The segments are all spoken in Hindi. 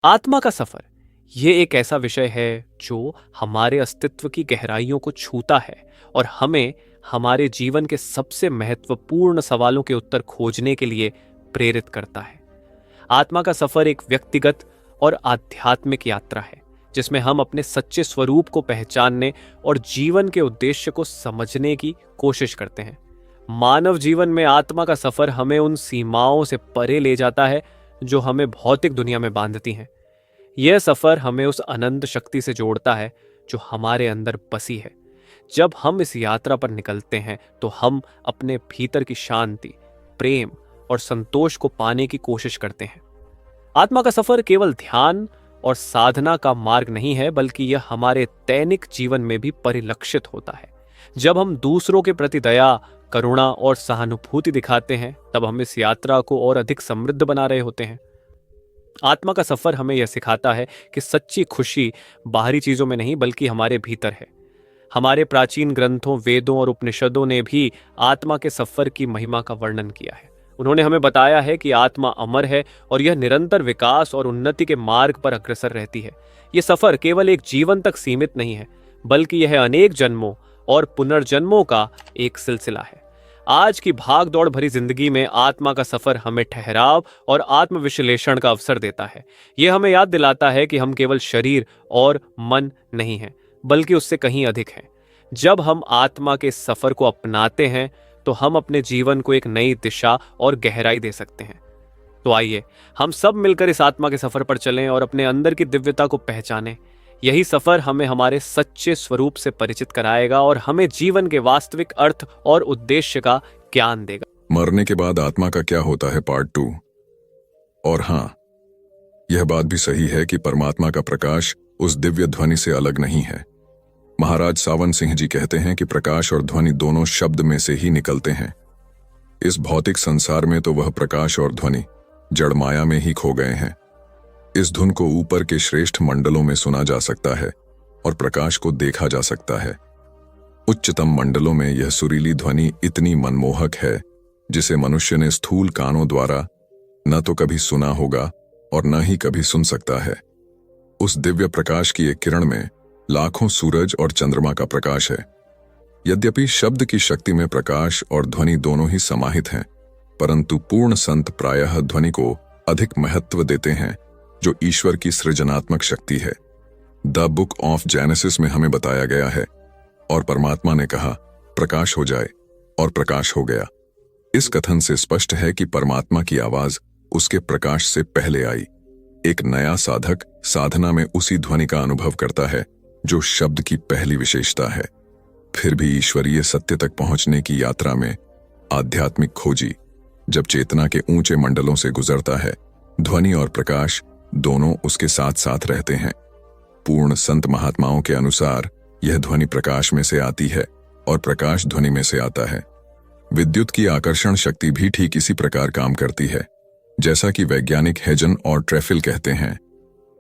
आत्मा का सफर ये एक ऐसा विषय है जो हमारे अस्तित्व की गहराइयों को छूता है और हमें हमारे जीवन के सबसे महत्वपूर्ण सवालों के उत्तर खोजने के लिए प्रेरित करता है। आत्मा का सफर एक व्यक्तिगत और आध्यात्मिक यात्रा है जिसमें हम अपने सच्चे स्वरूप को पहचानने और जीवन के उद्देश्य को समझने की कोशिश करते हैं। मानव जीवन में आत्मा का सफर हमें उन सीमाओं से परे ले जाता है जो हमें भौतिक दुनिया में बांधती हैं। यह सफर हमें उस अनंत शक्ति से जोड़ता है जो हमारे अंदर बसी है। जब हम इस यात्रा पर निकलते हैं तो हम अपने भीतर की शांति, प्रेम और संतोष को पाने की कोशिश करते हैं। आत्मा का सफर केवल ध्यान और साधना का मार्ग नहीं है, बल्कि यह हमारे दैनिक जीवन में भी परिलक्षित होता है। जब हम दूसरों के प्रति दया, करुणा और सहानुभूति दिखाते हैं, तब हम इस यात्रा को और अधिक समृद्ध बना रहे होते हैं। आत्मा का सफर हमें यह सिखाता है कि सच्ची खुशी बाहरी चीजों में नहीं बल्कि हमारे भीतर है। हमारे प्राचीन ग्रंथों, वेदों और उपनिषदों ने भी आत्मा के सफर की महिमा का वर्णन किया है। उन्होंने हमें बताया है कि आत्मा अमर है और यह निरंतर विकास और उन्नति के मार्ग पर अग्रसर रहती है। यह सफर केवल एक जीवन तक सीमित नहीं है, बल्कि यह अनेक जन्मों और पुनर्जन्मों का एक सिलसिला है। आज की भाग दौड़ भरी जिंदगी में आत्मा का सफर हमें ठहराव और आत्मविश्लेषण का अवसर देता है। यह हमें याद दिलाता है कि हम केवल शरीर और मन नहीं हैं, बल्कि उससे कहीं अधिक हैं। जब हम आत्मा के सफर को अपनाते हैं तो हम अपने जीवन को एक नई दिशा और गहराई दे सकते हैं। तो आइए हम सब मिलकर इस आत्मा के सफर पर चलें और अपने अंदर की दिव्यता को पहचानें। यही सफर हमें हमारे सच्चे स्वरूप से परिचित कराएगा और हमें जीवन के वास्तविक अर्थ और उद्देश्य का ज्ञान देगा। मरने के बाद आत्मा का क्या होता है, पार्ट 2। और हाँ, यह बात भी सही है कि परमात्मा का प्रकाश उस दिव्य ध्वनि से अलग नहीं है। महाराज सावन सिंह जी कहते हैं कि प्रकाश और ध्वनि दोनों शब्द में से ही निकलते हैं। इस भौतिक संसार में तो वह प्रकाश और ध्वनि जड़ माया में ही खो गए हैं। इस धुन को ऊपर के श्रेष्ठ मंडलों में सुना जा सकता है और प्रकाश को देखा जा सकता है। उच्चतम मंडलों में यह सुरीली ध्वनि इतनी मनमोहक है जिसे मनुष्य ने स्थूल कानों द्वारा न तो कभी सुना होगा और न ही कभी सुन सकता है। उस दिव्य प्रकाश की एक किरण में लाखों सूरज और चंद्रमा का प्रकाश है। यद्यपि शब्द की शक्ति में प्रकाश और ध्वनि दोनों ही समाहित हैं, परंतु पूर्ण संत प्रायः ध्वनि को अधिक महत्व देते हैं, जो ईश्वर की सृजनात्मक शक्ति है। द बुक ऑफ जेनेसिस में हमें बताया गया है, और परमात्मा ने कहा प्रकाश हो जाए, और प्रकाश हो गया। इस कथन से स्पष्ट है कि परमात्मा की आवाज उसके प्रकाश से पहले आई। एक नया साधक साधना में उसी ध्वनि का अनुभव करता है जो शब्द की पहली विशेषता है। फिर भी ईश्वरीय सत्य तक पहुंचने की यात्रा में आध्यात्मिक खोजी जब चेतना के ऊंचे मंडलों से गुजरता है, ध्वनि और प्रकाश दोनों उसके साथ साथ रहते हैं। पूर्ण संत महात्माओं के अनुसार यह ध्वनि प्रकाश में से आती है और प्रकाश ध्वनि में से आता है। विद्युत की आकर्षण शक्ति भी ठीक इसी प्रकार काम करती है। जैसा कि वैज्ञानिक हेजन और ट्रेफिल कहते हैं,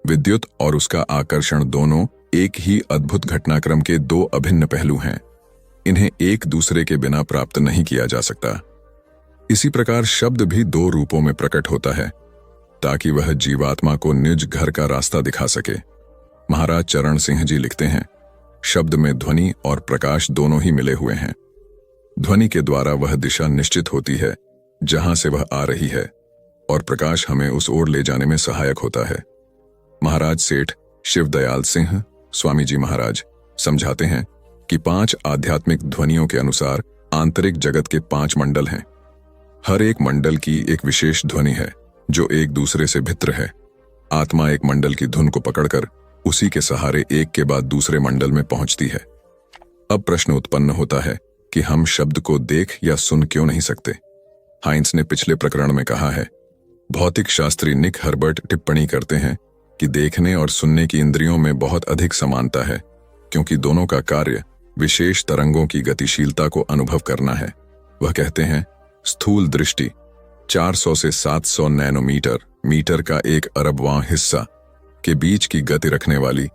विद्युत और उसका आकर्षण दोनों एक ही अद्भुत घटनाक्रम के दो अभिन्न पहलू हैं। इन्हें एक दूसरे के बिना प्राप्त नहीं किया जा सकता। इसी प्रकार शब्द भी दो रूपों में प्रकट होता है ताकि वह जीवात्मा को निज घर का रास्ता दिखा सके। महाराज चरण सिंह जी लिखते हैं, शब्द में ध्वनि और प्रकाश दोनों ही मिले हुए हैं। ध्वनि के द्वारा वह दिशा निश्चित होती है जहां से वह आ रही है, और प्रकाश हमें उस ओर ले जाने में सहायक होता है। महाराज सेठ शिवदयाल सिंह स्वामी जी महाराज समझाते हैं कि 5 आध्यात्मिक ध्वनियों के अनुसार आंतरिक जगत के 5 मंडल हैं। हर एक मंडल की एक विशेष ध्वनि है जो एक दूसरे से भिन्न है। आत्मा एक मंडल की धुन को पकड़कर उसी के सहारे एक के बाद दूसरे मंडल में पहुंचती है। अब प्रश्न उत्पन्न होता है कि हम शब्द को देख या सुन क्यों नहीं सकते। हाइंस ने पिछले प्रकरण में कहा है। भौतिक शास्त्री निक हर्बर्ट टिप्पणी करते हैं कि देखने और सुनने की इंद्रियों में बहुत अधिक समानता है, क्योंकि दोनों का कार्य विशेष तरंगों की गतिशीलता को अनुभव करना है। वह कहते हैं, स्थूल दृष्टि 400 से 700 नैनोमीटर मीटर का 1 अरबवां हिस्सा के बीच की गति रखने वाली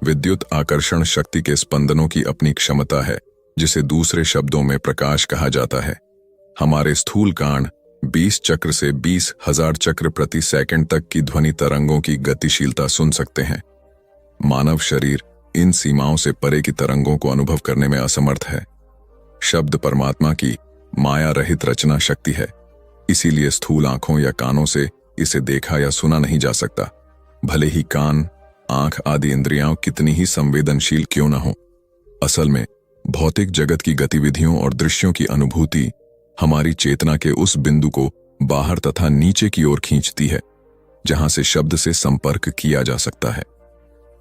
विद्युत आकर्षण शक्ति के स्पंदनों की अपनी क्षमता है, जिसे दूसरे शब्दों में प्रकाश कहा जाता है। हमारे स्थूल कान 20 चक्र से 20,000 चक्र प्रति सेकंड तक की ध्वनि तरंगों की गतिशीलता सुन सकते हैं। मानव शरीर इन सीमाओं से परे की तरंगों को अनुभव करने में असमर्थ है। शब्द परमात्मा की माया रहित रचना शक्ति है, इसीलिए स्थूल आंखों या कानों से इसे देखा या सुना नहीं जा सकता, भले ही कान, आंख आदि इंद्रियां कितनी ही संवेदनशील क्यों न हो। असल में भौतिक जगत की गतिविधियों और दृश्यों की अनुभूति हमारी चेतना के उस बिंदु को बाहर तथा नीचे की ओर खींचती है जहां से शब्द से संपर्क किया जा सकता है।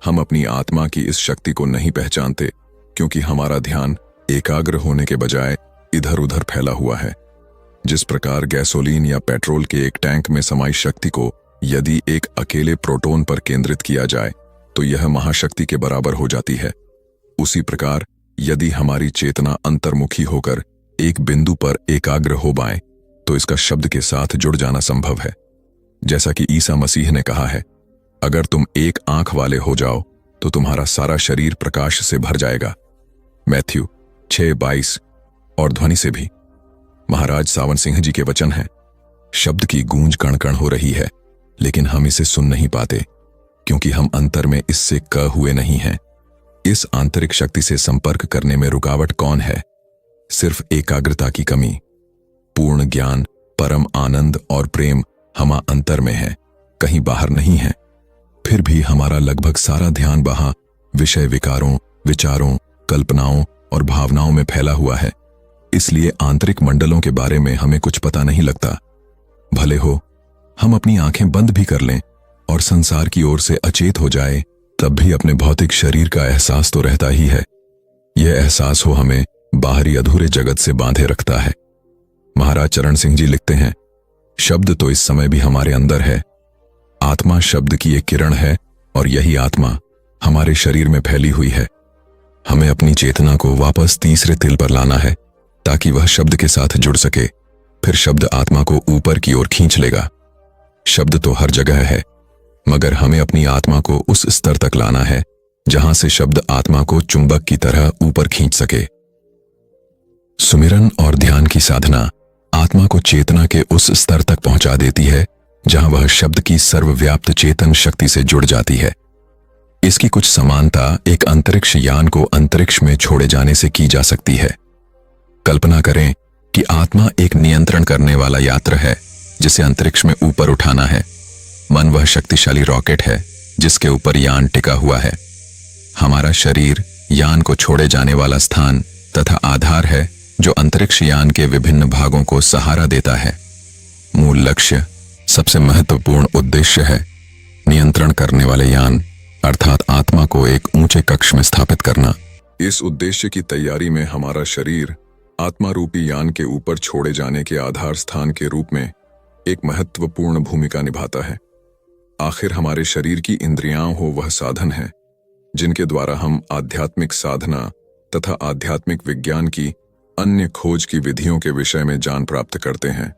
हम अपनी आत्मा की इस शक्ति को नहीं पहचानते क्योंकि हमारा ध्यान एकाग्र होने के बजाय इधर उधर फैला हुआ है। जिस प्रकार गैसोलीन या पेट्रोल के एक टैंक में समाई शक्ति को यदि एक अकेले प्रोटॉन पर केंद्रित किया जाए तो यह महाशक्ति के बराबर हो जाती है, उसी प्रकार यदि हमारी चेतना अंतर्मुखी होकर एक बिंदु पर एकाग्र हो पाए तो इसका शब्द के साथ जुड़ जाना संभव है। जैसा कि ईसा मसीह ने कहा है, अगर तुम एक आंख वाले हो जाओ तो तुम्हारा सारा शरीर प्रकाश से भर जाएगा। मैथ्यू 6:22। और ध्वनि से भी महाराज सावन सिंह जी के वचन हैं, शब्द की गूंज कण कण हो रही है लेकिन हम इसे सुन नहीं पाते क्योंकि हम अंतर में इससे क हुए नहीं हैं। इस आंतरिक शक्ति से संपर्क करने में रुकावट कौन है? सिर्फ एकाग्रता की कमी। पूर्ण ज्ञान, परम आनंद और प्रेम हमा अंतर में है, कहीं बाहर नहीं है। फिर भी हमारा लगभग सारा ध्यान वहां विषय विकारों, विचारों, कल्पनाओं और भावनाओं में फैला हुआ है। इसलिए आंतरिक मंडलों के बारे में हमें कुछ पता नहीं लगता। भले हो हम अपनी आंखें बंद भी कर लें और संसार की ओर से अचेत हो जाए, तब भी अपने भौतिक शरीर का एहसास तो रहता ही है। यह एहसास हो हमें बाहरी अधूरे जगत से बांधे रखता है। महाराज चरण सिंह जी लिखते हैं, शब्द तो इस समय भी हमारे अंदर है। आत्मा शब्द की एक किरण है और यही आत्मा हमारे शरीर में फैली हुई है। हमें अपनी चेतना को वापस तीसरे तिल पर लाना है ताकि वह शब्द के साथ जुड़ सके। फिर शब्द आत्मा को ऊपर की ओर खींच लेगा। शब्द तो हर जगह है, मगर हमें अपनी आत्मा को उस स्तर तक लाना है जहां से शब्द आत्मा को चुंबक की तरह ऊपर खींच सके। सुमिरन और ध्यान की साधना आत्मा को चेतना के उस स्तर तक पहुंचा देती है जहां वह शब्द की सर्वव्याप्त चेतन शक्ति से जुड़ जाती है। इसकी कुछ समानता एक अंतरिक्ष यान को अंतरिक्ष में छोड़े जाने से की जा सकती है। कल्पना करें कि आत्मा एक नियंत्रण करने वाला यात्री है जिसे अंतरिक्ष में ऊपर उठाना है। मन वह शक्तिशाली रॉकेट है जिसके ऊपर यान टिका हुआ है। हमारा शरीर यान को छोड़े जाने वाला स्थान तथा आधार है जो अंतरिक्ष यान के विभिन्न भागों को सहारा देता है। मूल लक्ष्य, सबसे महत्वपूर्ण उद्देश्य है नियंत्रण करने वाले यान अर्थात आत्मा को एक ऊंचे कक्ष में स्थापित करना। इस उद्देश्य की तैयारी में हमारा शरीर आत्मा रूपी यान के ऊपर छोड़े जाने के आधार स्थान के रूप में एक महत्वपूर्ण भूमिका निभाता है। आखिर हमारे शरीर की इंद्रियां हो वह साधन है जिनके द्वारा हम आध्यात्मिक साधना तथा आध्यात्मिक विज्ञान की अन्य खोज की विधियों के विषय में जान प्राप्त करते हैं।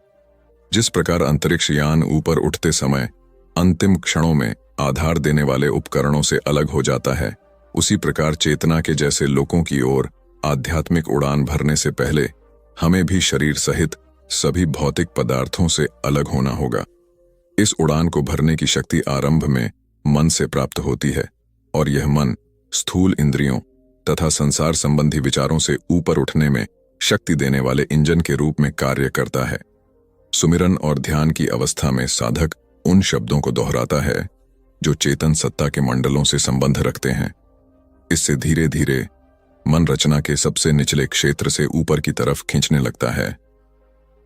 जिस प्रकार अंतरिक्ष यान ऊपर उठते समय अंतिम क्षणों में आधार देने वाले उपकरणों से अलग हो जाता है, उसी प्रकार चेतना के जैसे लोगों की ओर आध्यात्मिक उड़ान भरने से पहले हमें भी शरीर सहित सभी भौतिक पदार्थों से अलग होना होगा। इस उड़ान को भरने की शक्ति आरंभ में मन से प्राप्त होती है और यह मन स्थूल इंद्रियों तथा संसार संबंधी विचारों से ऊपर उठने में शक्ति देने वाले इंजन के रूप में कार्य करता है। सुमिरन और ध्यान की अवस्था में साधक उन शब्दों को दोहराता है जो चेतन सत्ता के मंडलों से संबंध रखते हैं। इससे धीरे धीरे मन रचना के सबसे निचले क्षेत्र से ऊपर की तरफ खींचने लगता है।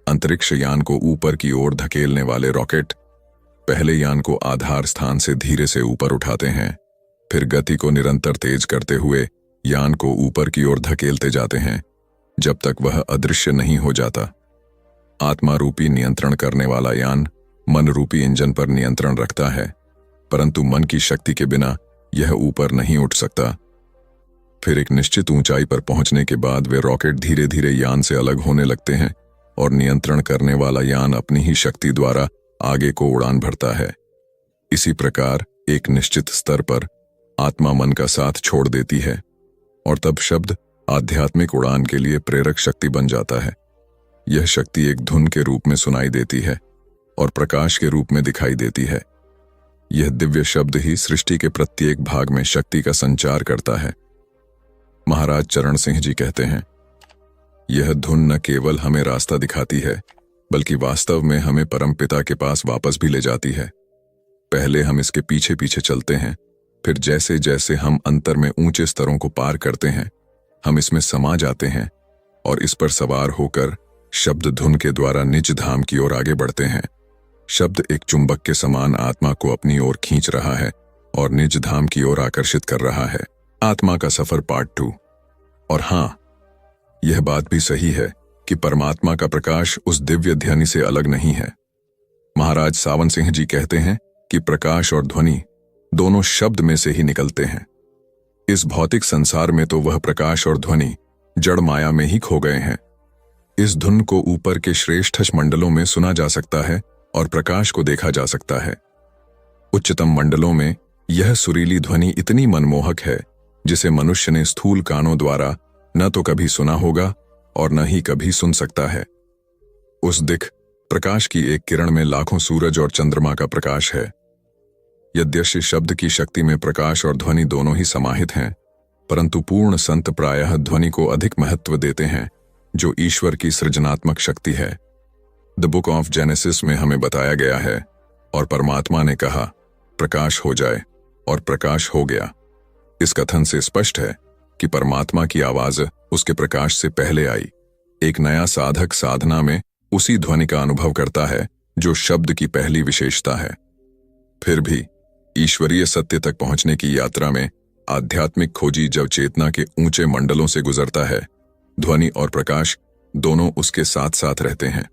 अंतरिक्ष यान को ऊपर की ओर धकेलने वाले रॉकेट पहले यान को आधार स्थान से धीरे से ऊपर उठाते हैं, फिर गति को निरंतर तेज करते हुए यान को ऊपर की ओर धकेलते जाते हैं जब तक वह अदृश्य नहीं हो जाता। आत्मा रूपी नियंत्रण करने वाला यान मन रूपी इंजन पर नियंत्रण रखता है, परंतु मन की शक्ति के बिना यह ऊपर नहीं उठ सकता। फिर एक निश्चित ऊंचाई पर पहुंचने के बाद वे रॉकेट धीरे धीरे यान से अलग होने लगते हैं और नियंत्रण करने वाला यान अपनी ही शक्ति द्वारा आगे को उड़ान भरता है। इसी प्रकार एक निश्चित स्तर पर आत्मा मन का साथ छोड़ देती है और तब शब्द आध्यात्मिक उड़ान के लिए प्रेरक शक्ति बन जाता है। यह शक्ति एक धुन के रूप में सुनाई देती है और प्रकाश के रूप में दिखाई देती है। यह दिव्य शब्द ही सृष्टि के प्रत्येक भाग में शक्ति का संचार करता है। महाराज चरण सिंह जी कहते हैं, यह धुन न केवल हमें रास्ता दिखाती है बल्कि वास्तव में हमें परमपिता के पास वापस भी ले जाती है। पहले हम इसके पीछे पीछे चलते हैं, फिर जैसे जैसे हम अंतर में ऊंचे स्तरों को पार करते हैं, हम इसमें समा जाते हैं और इस पर सवार होकर शब्द धुन के द्वारा निज धाम की ओर आगे बढ़ते हैं। शब्द एक चुंबक के समान आत्मा को अपनी ओर खींच रहा है और निज धाम की ओर आकर्षित कर रहा है। आत्मा का सफर पार्ट 2। और हां, यह बात भी सही है कि परमात्मा का प्रकाश उस दिव्य ध्वनि से अलग नहीं है। महाराज सावन सिंह जी कहते हैं कि प्रकाश और ध्वनि दोनों शब्द में से ही निकलते हैं। इस भौतिक संसार में तो वह प्रकाश और ध्वनि जड़ माया में ही खो गए हैं। इस धुन को ऊपर के श्रेष्ठ मंडलों में सुना जा सकता है और प्रकाश को देखा जा सकता है। उच्चतम मंडलों में यह सुरीली ध्वनि इतनी मनमोहक है जिसे मनुष्य ने स्थूल कानों द्वारा न तो कभी सुना होगा और न ही कभी सुन सकता है। उस दिख प्रकाश की एक किरण में लाखों सूरज और चंद्रमा का प्रकाश है। यद्यपि शब्द की शक्ति में प्रकाश और ध्वनि दोनों ही समाहित हैं, परंतु पूर्ण संत प्रायः ध्वनि को अधिक महत्व देते हैं, जो ईश्वर की सृजनात्मक शक्ति है। द बुक ऑफ जेनेसिस में हमें बताया गया है, और परमात्मा ने कहा, प्रकाश हो जाए, और प्रकाश हो गया। इस कथन से स्पष्ट है कि परमात्मा की आवाज उसके प्रकाश से पहले आई। एक नया साधक साधना में उसी ध्वनि का अनुभव करता है जो शब्द की पहली विशेषता है। फिर भी ईश्वरीय सत्य तक पहुंचने की यात्रा में आध्यात्मिक खोजी जब चेतना के ऊंचे मंडलों से गुजरता है, ध्वनि और प्रकाश दोनों उसके साथ साथ रहते हैं।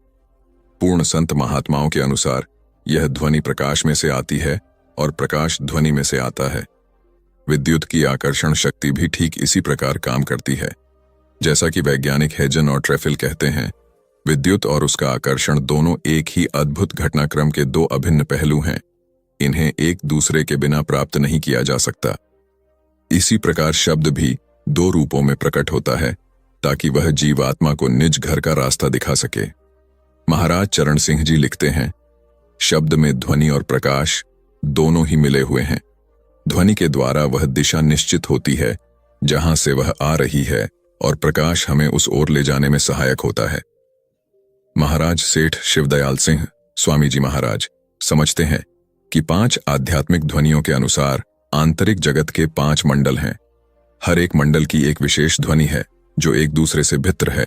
पूर्ण संत महात्माओं के अनुसार यह ध्वनि प्रकाश में से आती है और प्रकाश ध्वनि में से आता है। विद्युत की आकर्षण शक्ति भी ठीक इसी प्रकार काम करती है। जैसा कि वैज्ञानिक हेजन और ट्रेफिल कहते हैं, विद्युत और उसका आकर्षण दोनों एक ही अद्भुत घटनाक्रम के दो अभिन्न पहलू हैं। इन्हें एक दूसरे के बिना प्राप्त नहीं किया जा सकता। इसी प्रकार शब्द भी दो रूपों में प्रकट होता है ताकि वह जीवात्मा को निज घर का रास्ता दिखा सके। महाराज चरण सिंह जी लिखते हैं, शब्द में ध्वनि और प्रकाश दोनों ही मिले हुए हैं। ध्वनि के द्वारा वह दिशा निश्चित होती है जहां से वह आ रही है, और प्रकाश हमें उस ओर ले जाने में सहायक होता है। महाराज सेठ शिवदयाल सिंह स्वामी जी महाराज समझते हैं कि 5 आध्यात्मिक ध्वनियों के अनुसार आंतरिक जगत के 5 मंडल हैं। हर एक मंडल की एक विशेष ध्वनि है जो एक दूसरे से भिन्न है।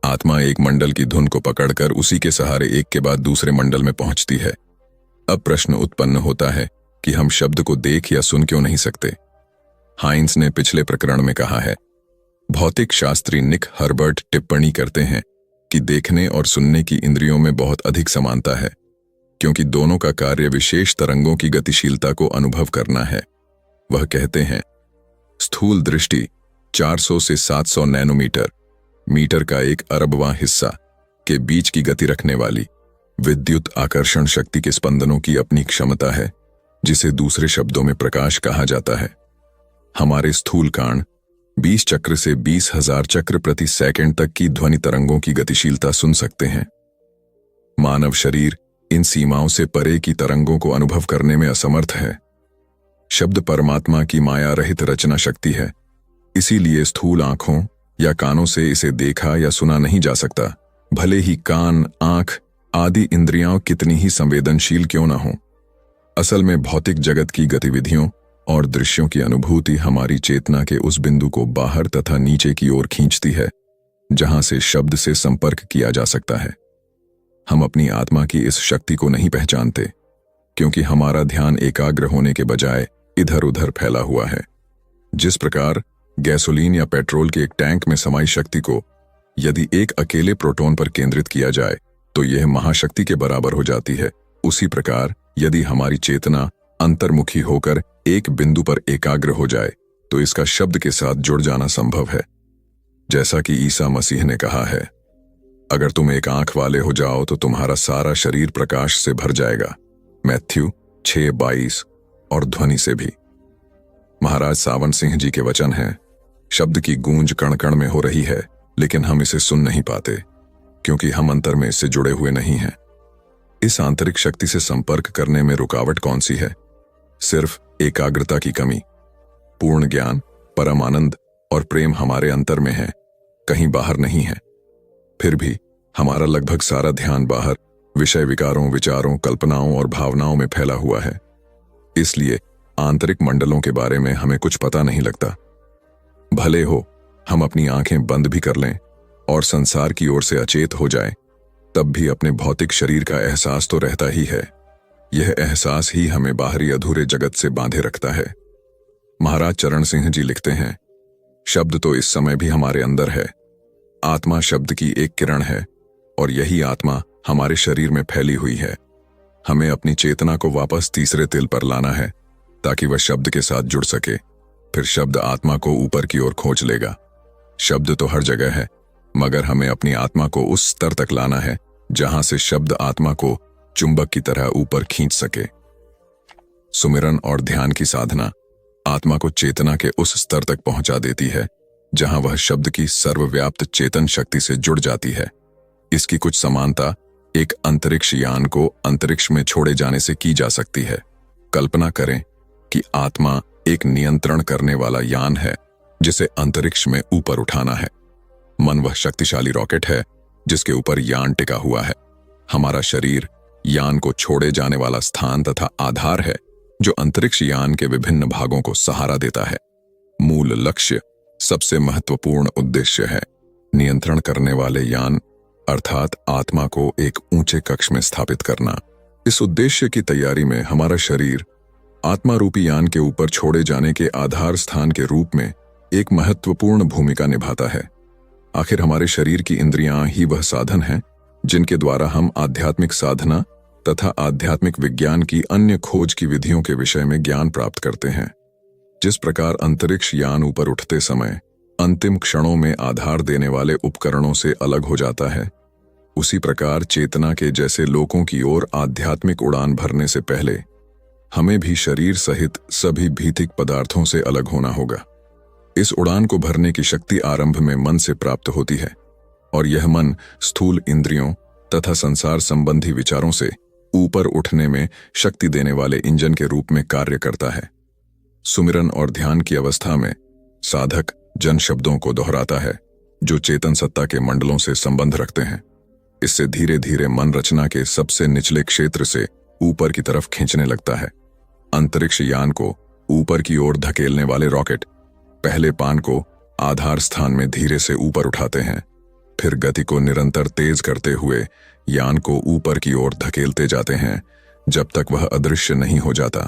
आत्मा एक मंडल की धुन को पकड़कर उसी के सहारे एक के बाद दूसरे मंडल में पहुंचती है। अब प्रश्न उत्पन्न होता है कि हम शब्द को देख या सुन क्यों नहीं सकते। हाइंस ने पिछले प्रकरण में कहा है, भौतिक शास्त्री निक हर्बर्ट टिप्पणी करते हैं कि देखने और सुनने की इंद्रियों में बहुत अधिक समानता है, क्योंकि दोनों का कार्य विशेष तरंगों की गतिशीलता को अनुभव करना है। वह कहते हैं, स्थूल दृष्टि 400 से 700 नैनोमीटर मीटर का 1 अरबवां हिस्सा के बीच की गति रखने वाली विद्युत आकर्षण शक्ति के स्पंदनों की अपनी क्षमता है, जिसे दूसरे शब्दों में प्रकाश कहा जाता है। हमारे स्थूल कान 20 चक्र से 20,000 चक्र प्रति सेकंड तक की ध्वनि तरंगों की गतिशीलता सुन सकते हैं। मानव शरीर इन सीमाओं से परे की तरंगों को अनुभव करने में असमर्थ है। शब्द परमात्मा की माया रहित रचना शक्ति है, इसीलिए स्थूल आंखों या कानों से इसे देखा या सुना नहीं जा सकता, भले ही कान, आंख आदि इंद्रियां कितनी ही संवेदनशील क्यों न हों। असल में भौतिक जगत की गतिविधियों और दृश्यों की अनुभूति हमारी चेतना के उस बिंदु को बाहर तथा नीचे की ओर खींचती है जहां से शब्द से संपर्क किया जा सकता है। हम अपनी आत्मा की इस शक्ति को नहीं पहचानते, क्योंकि हमारा ध्यान एकाग्र होने के बजाय इधर उधर फैला हुआ है। जिस प्रकार गैसोलीन या पेट्रोल के एक टैंक में समाई शक्ति को यदि एक अकेले प्रोटॉन पर केंद्रित किया जाए तो यह महाशक्ति के बराबर हो जाती है, उसी प्रकार यदि हमारी चेतना अंतर्मुखी होकर एक बिंदु पर एकाग्र हो जाए तो इसका शब्द के साथ जुड़ जाना संभव है। जैसा कि ईसा मसीह ने कहा है, अगर तुम एक आंख वाले हो जाओ तो तुम्हारा सारा शरीर प्रकाश से भर जाएगा। मैथ्यू 6:22। और ध्वनि से भी। महाराज सावन सिंह जी के वचन हैं, शब्द की गूंज कण कण में हो रही है, लेकिन हम इसे सुन नहीं पाते, क्योंकि हम अंतर में इससे जुड़े हुए नहीं हैं। इस आंतरिक शक्ति से संपर्क करने में रुकावट कौन सी है? सिर्फ एकाग्रता की कमी। पूर्ण ज्ञान, परम आनंद और प्रेम हमारे अंतर में है, कहीं बाहर नहीं है। फिर भी हमारा लगभग सारा ध्यान बाहर विषय, विकारों, विचारों, कल्पनाओं और भावनाओं में फैला हुआ है। इसलिए आंतरिक मंडलों के बारे में हमें कुछ पता नहीं लगता। भले हो हम अपनी आंखें बंद भी कर लें और संसार की ओर से अचेत हो जाए, तब भी अपने भौतिक शरीर का एहसास तो रहता ही है। यह एहसास ही हमें बाहरी अधूरे जगत से बांधे रखता है। महाराज चरण सिंह जी लिखते हैं, शब्द तो इस समय भी हमारे अंदर है। आत्मा शब्द की एक किरण है और यही आत्मा हमारे शरीर में फैली हुई है। हमें अपनी चेतना को वापस तीसरे तिल पर लाना है ताकि वह शब्द के साथ जुड़ सके। फिर शब्द आत्मा को ऊपर की ओर खींच लेगा। शब्द तो हर जगह है, मगर हमें अपनी आत्मा को उस स्तर तक लाना है जहां से शब्द आत्मा को चुंबक की तरह ऊपर खींच सके। सुमिरन और ध्यान की साधना आत्मा को चेतना के उस स्तर तक पहुंचा देती है जहां वह शब्द की सर्वव्याप्त चेतन शक्ति से जुड़ जाती है। इसकी कुछ समानता एक अंतरिक्ष यान को अंतरिक्ष में छोड़े जाने से की जा सकती है। कल्पना करें कि आत्मा एक नियंत्रण करने वाला यान है जिसे अंतरिक्ष में ऊपर उठाना है। मन वह शक्तिशाली रॉकेट है जिसके ऊपर यान टिका हुआ है। हमारा शरीर यान को छोड़े जाने वाला स्थान तथा आधार है जो अंतरिक्ष यान के विभिन्न भागों को सहारा देता है। मूल लक्ष्य, सबसे महत्वपूर्ण उद्देश्य है नियंत्रण करने वाले यान अर्थात आत्मा को एक ऊंचे कक्ष में स्थापित करना। इस उद्देश्य की तैयारी में हमारा शरीर आत्मा रूपी यान के ऊपर छोड़े जाने के आधार स्थान के रूप में एक महत्वपूर्ण भूमिका निभाता है। आखिर हमारे शरीर की इंद्रियां ही वह साधन हैं जिनके द्वारा हम आध्यात्मिक साधना तथा आध्यात्मिक विज्ञान की अन्य खोज की विधियों के विषय में ज्ञान प्राप्त करते हैं। जिस प्रकार अंतरिक्ष यान ऊपर उठते समय अंतिम क्षणों में आधार देने वाले उपकरणों से अलग हो जाता है, उसी प्रकार चेतना के जैसे लोकों की ओर आध्यात्मिक उड़ान भरने से पहले हमें भी शरीर सहित सभी भौतिक पदार्थों से अलग होना होगा। इस उड़ान को भरने की शक्ति आरंभ में मन से प्राप्त होती है और यह मन स्थूल इंद्रियों तथा संसार संबंधी विचारों से ऊपर उठने में शक्ति देने वाले इंजन के रूप में कार्य करता है। सुमिरन और ध्यान की अवस्था में साधक जन शब्दों को दोहराता है जो चेतन सत्ता के मंडलों से संबंध रखते हैं। इससे धीरे धीरे मन रचना के सबसे निचले क्षेत्र से ऊपर की तरफ खींचने लगता है। अंतरिक्ष यान को ऊपर की ओर धकेलने वाले रॉकेट पहले पान को आधार स्थान में धीरे से ऊपर उठाते हैं, फिर गति को निरंतर तेज करते हुए यान को ऊपर की ओर धकेलते जाते हैं जब तक वह अदृश्य नहीं हो जाता।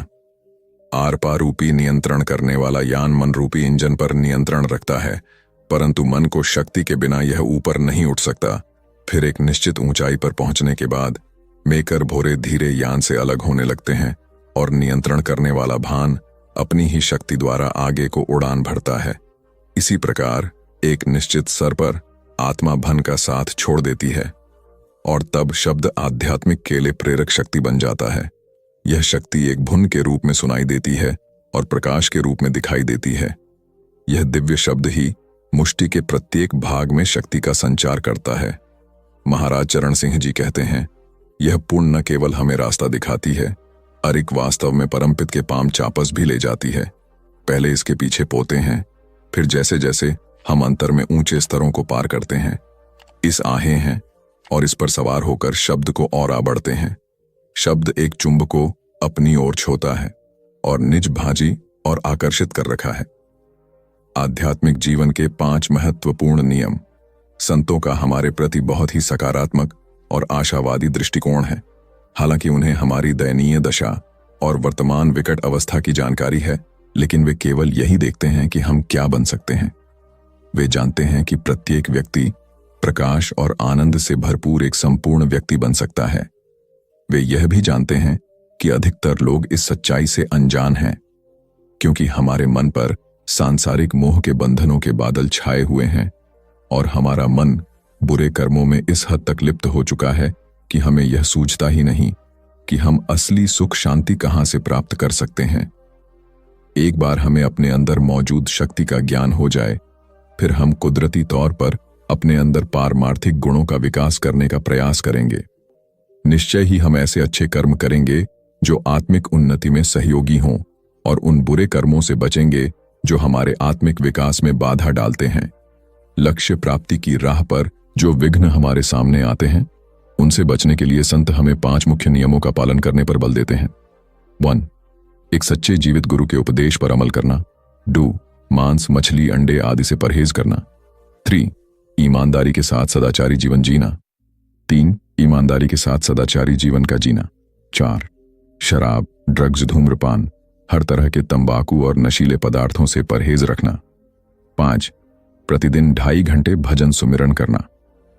आर पार रूपी नियंत्रण करने वाला यान मन रूपी इंजन पर नियंत्रण रखता है, परंतु मन को शक्ति के बिना यह ऊपर नहीं उठ सकता। फिर एक निश्चित ऊंचाई पर पहुंचने के बाद मेकर भोरे धीरे यान से अलग होने लगते हैं और नियंत्रण करने वाला भान अपनी ही शक्ति द्वारा आगे को उड़ान भरता है। इसी प्रकार एक निश्चित स्तर पर आत्मा भन का साथ छोड़ देती है और तब शब्द आध्यात्मिक के लिए प्रेरक शक्ति बन जाता है। यह शक्ति एक भुन के रूप में सुनाई देती है और प्रकाश के रूप में दिखाई देती है। यह दिव्य शब्द ही मुष्टि के प्रत्येक भाग में शक्ति का संचार करता है। महाराज चरण सिंह जी कहते हैं, यह पुण्य न केवल हमें रास्ता दिखाती है, अरिक वास्तव में परमपित के पाम चापस भी ले जाती है। पहले इसके पीछे पोते हैं, फिर जैसे जैसे हम अंतर में ऊंचे स्तरों को पार करते हैं, इस आहें हैं और इस पर सवार होकर शब्द को और बढ़ते हैं। शब्द एक चुंबक को अपनी ओर छोता है और निज भाजी और आकर्षित कर रखा है। आध्यात्मिक जीवन के 5 महत्वपूर्ण नियम। संतों का हमारे प्रति बहुत ही सकारात्मक और आशावादी दृष्टिकोण है। हालांकि उन्हें हमारी दयनीय दशा और वर्तमान विकट अवस्था की जानकारी है, लेकिन वे केवल यही देखते हैं कि हम क्या बन सकते हैं। वे जानते हैं कि प्रत्येक व्यक्ति प्रकाश और आनंद से भरपूर एक संपूर्ण व्यक्ति बन सकता है। वे यह भी जानते हैं कि अधिकतर लोग इस सच्चाई से अनजान हैं, क्योंकि हमारे मन पर सांसारिक मोह के बंधनों के बादल छाए हुए हैं और हमारा मन बुरे कर्मों में इस हद तक लिप्त हो चुका है कि हमें यह सूझता ही नहीं कि हम असली सुख शांति कहां से प्राप्त कर सकते हैं। एक बार हमें अपने अंदर मौजूद शक्ति का ज्ञान हो जाए, फिर हम कुदरती तौर पर अपने अंदर पारमार्थिक गुणों का विकास करने का प्रयास करेंगे। निश्चय ही हम ऐसे अच्छे कर्म करेंगे जो आत्मिक उन्नति में सहयोगी हों और उन बुरे कर्मों से बचेंगे जो हमारे आत्मिक विकास में बाधा डालते हैं। लक्ष्य प्राप्ति की राह पर जो विघ्न हमारे सामने आते हैं उनसे बचने के लिए संत हमें 5 मुख्य नियमों का पालन करने पर बल देते हैं। 1. एक सच्चे जीवित गुरु के उपदेश पर अमल करना। 2. मांस, मछली, अंडे आदि से परहेज करना। 3. ईमानदारी के साथ सदाचारी जीवन जीना। 3. ईमानदारी के साथ सदाचारी जीवन का जीना। 4. शराब, ड्रग्स, धूम्रपान, हर तरह के तंबाकू और नशीले पदार्थों से परहेज रखना। 5. प्रतिदिन 2.5 घंटे भजन सुमिरन करना।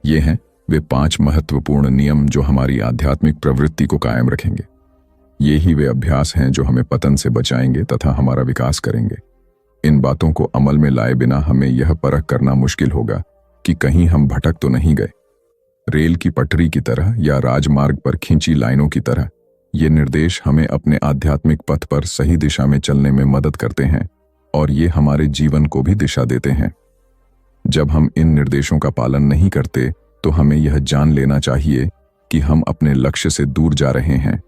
ये हैं वे 5 महत्वपूर्ण नियम जो हमारी आध्यात्मिक प्रवृत्ति को कायम रखेंगे। ये ही वे अभ्यास हैं जो हमें पतन से बचाएंगे तथा हमारा विकास करेंगे। इन बातों को अमल में लाए बिना हमें यह परख करना मुश्किल होगा कि कहीं हम भटक तो नहीं गए। रेल की पटरी की तरह या राजमार्ग पर खींची लाइनों की तरह ये निर्देश हमें अपने आध्यात्मिक पथ पर सही दिशा में चलने में मदद करते हैं और ये हमारे जीवन को भी दिशा देते हैं। जब हम इन निर्देशों का पालन नहीं करते तो हमें यह जान लेना चाहिए कि हम अपने लक्ष्य से दूर जा रहे हैं।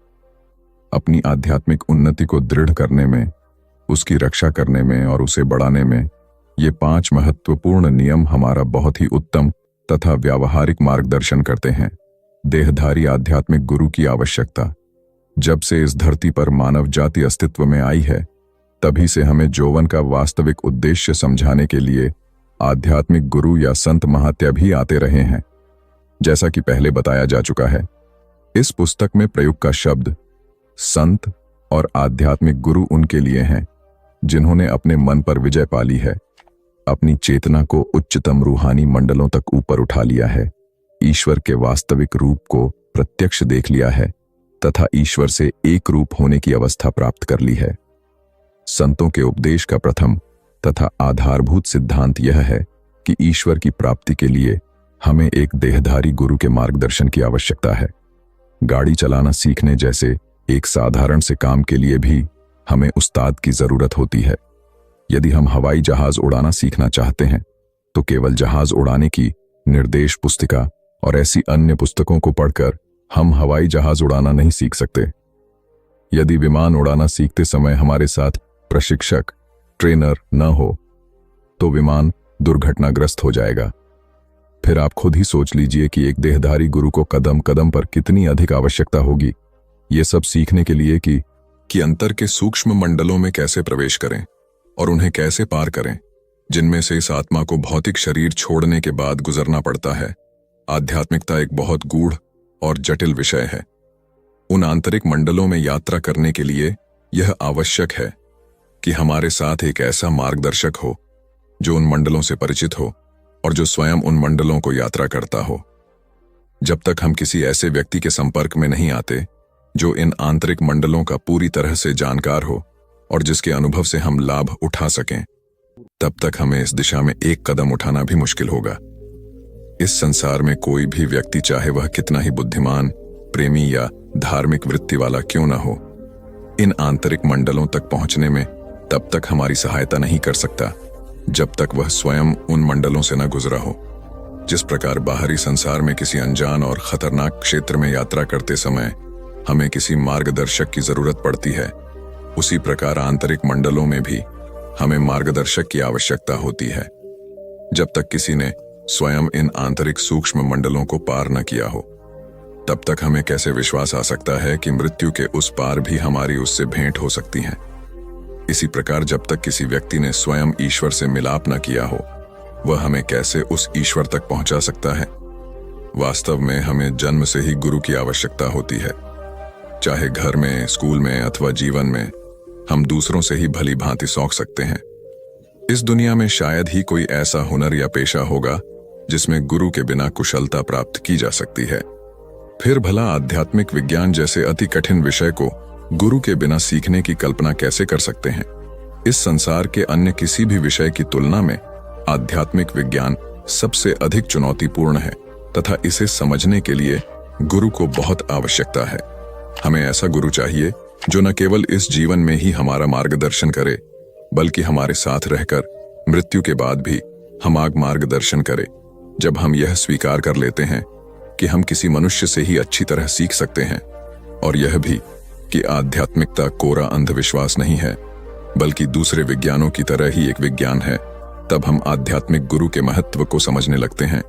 अपनी आध्यात्मिक उन्नति को दृढ़ करने में, उसकी रक्षा करने में और उसे बढ़ाने में ये 5 महत्वपूर्ण नियम हमारा बहुत ही उत्तम तथा व्यावहारिक मार्गदर्शन करते हैं। देहधारी आध्यात्मिक गुरु की आवश्यकता। जब से इस धरती पर मानव जाति अस्तित्व में आई है तभी से हमें जोवन का वास्तविक उद्देश्य समझाने के लिए आध्यात्मिक गुरु या संत महात्या भी आते रहे हैं। जैसा कि पहले बताया जा चुका है, इस पुस्तक में प्रयुक्त का शब्द संत और आध्यात्मिक गुरु उनके लिए हैं जिन्होंने अपने मन पर विजय पा ली है, अपनी चेतना को उच्चतम रूहानी मंडलों तक ऊपर उठा लिया है, ईश्वर के वास्तविक रूप को प्रत्यक्ष देख लिया है तथा ईश्वर से एक रूप होने की अवस्था प्राप्त कर ली है। संतों के उपदेश का प्रथम तथा आधारभूत सिद्धांत यह है कि ईश्वर की प्राप्ति के लिए हमें एक देहधारी गुरु के मार्गदर्शन की आवश्यकता है। गाड़ी चलाना सीखने जैसे एक साधारण से काम के लिए भी हमें उस्ताद की जरूरत होती है। यदि हम हवाई जहाज उड़ाना सीखना चाहते हैं तो केवल जहाज उड़ाने की निर्देश पुस्तिका और ऐसी अन्य पुस्तकों को पढ़कर हम हवाई जहाज उड़ाना नहीं सीख सकते। यदि विमान उड़ाना सीखते समय हमारे साथ प्रशिक्षक, ट्रेनर न हो तो विमान दुर्घटनाग्रस्त हो जाएगा। फिर आप खुद ही सोच लीजिए कि एक देहधारी गुरु को कदम कदम पर कितनी अधिक आवश्यकता होगी ये सब सीखने के लिए कि अंतर के सूक्ष्म मंडलों में कैसे प्रवेश करें और उन्हें कैसे पार करें, जिनमें से इस आत्मा को भौतिक शरीर छोड़ने के बाद गुजरना पड़ता है। आध्यात्मिकता एक बहुत गूढ़ और जटिल विषय है। उन आंतरिक मंडलों में यात्रा करने के लिए यह आवश्यक है कि हमारे साथ एक ऐसा मार्गदर्शक हो जो उन मंडलों से परिचित हो और जो स्वयं उन मंडलों को यात्रा करता हो। जब तक हम किसी ऐसे व्यक्ति के संपर्क में नहीं आते जो इन आंतरिक मंडलों का पूरी तरह से जानकार हो और जिसके अनुभव से हम लाभ उठा सकें, तब तक हमें इस दिशा में एक कदम उठाना भी मुश्किल होगा। इस संसार में कोई भी व्यक्ति, चाहे वह कितना ही बुद्धिमान, प्रेमी या धार्मिक वृत्ति वाला क्यों न हो, इन आंतरिक मंडलों तक पहुंचने में तब तक हमारी सहायता नहीं कर सकता जब तक वह स्वयं उन मंडलों से न गुजरा हो। जिस प्रकार बाहरी संसार में किसी अनजान और खतरनाक क्षेत्र में यात्रा करते समय हमें किसी मार्गदर्शक की जरूरत पड़ती है, उसी प्रकार आंतरिक मंडलों में भी हमें मार्गदर्शक की आवश्यकता होती है। जब तक किसी ने स्वयं इन आंतरिक सूक्ष्म मंडलों को पार न किया हो, तब तक हमें कैसे विश्वास आ सकता है कि मृत्यु के उस पार भी हमारी उससे भेंट हो सकती है। इसी प्रकार जब तक किसी व्यक्ति ने स्वयं ईश्वर से मिलाप न किया हो, वह हमें कैसे उस ईश्वर तक पहुंचा सकता है। वास्तव में हमें जन्म से ही गुरु की आवश्यकता होती है। चाहे घर में, स्कूल में अथवा जीवन में, हम दूसरों से ही भली भांति सौख सकते हैं। इस दुनिया में शायद ही कोई ऐसा हुनर या पेशा होगा जिसमें गुरु के बिना कुशलता प्राप्त की जा सकती है। फिर भला आध्यात्मिक विज्ञान जैसे अति कठिन विषय को गुरु के बिना सीखने की कल्पना कैसे कर सकते हैं। इस संसार के अन्य किसी भी विषय की तुलना में आध्यात्मिक विज्ञान सबसे अधिक चुनौतीपूर्ण है तथा इसे समझने के लिए गुरु को बहुत आवश्यकता है। हमें ऐसा गुरु चाहिए जो न केवल इस जीवन में ही हमारा मार्गदर्शन करे, बल्कि हमारे साथ रहकर मृत्यु के बाद भी हमारा मार्गदर्शन करे। जब हम यह स्वीकार कर लेते हैं कि हम किसी मनुष्य से ही अच्छी तरह सीख सकते हैं, और यह भी कि आध्यात्मिकता कोरा अंधविश्वास नहीं है बल्कि दूसरे विज्ञानों की तरह ही एक विज्ञान है, तब हम आध्यात्मिक गुरु के महत्व को समझने लगते हैं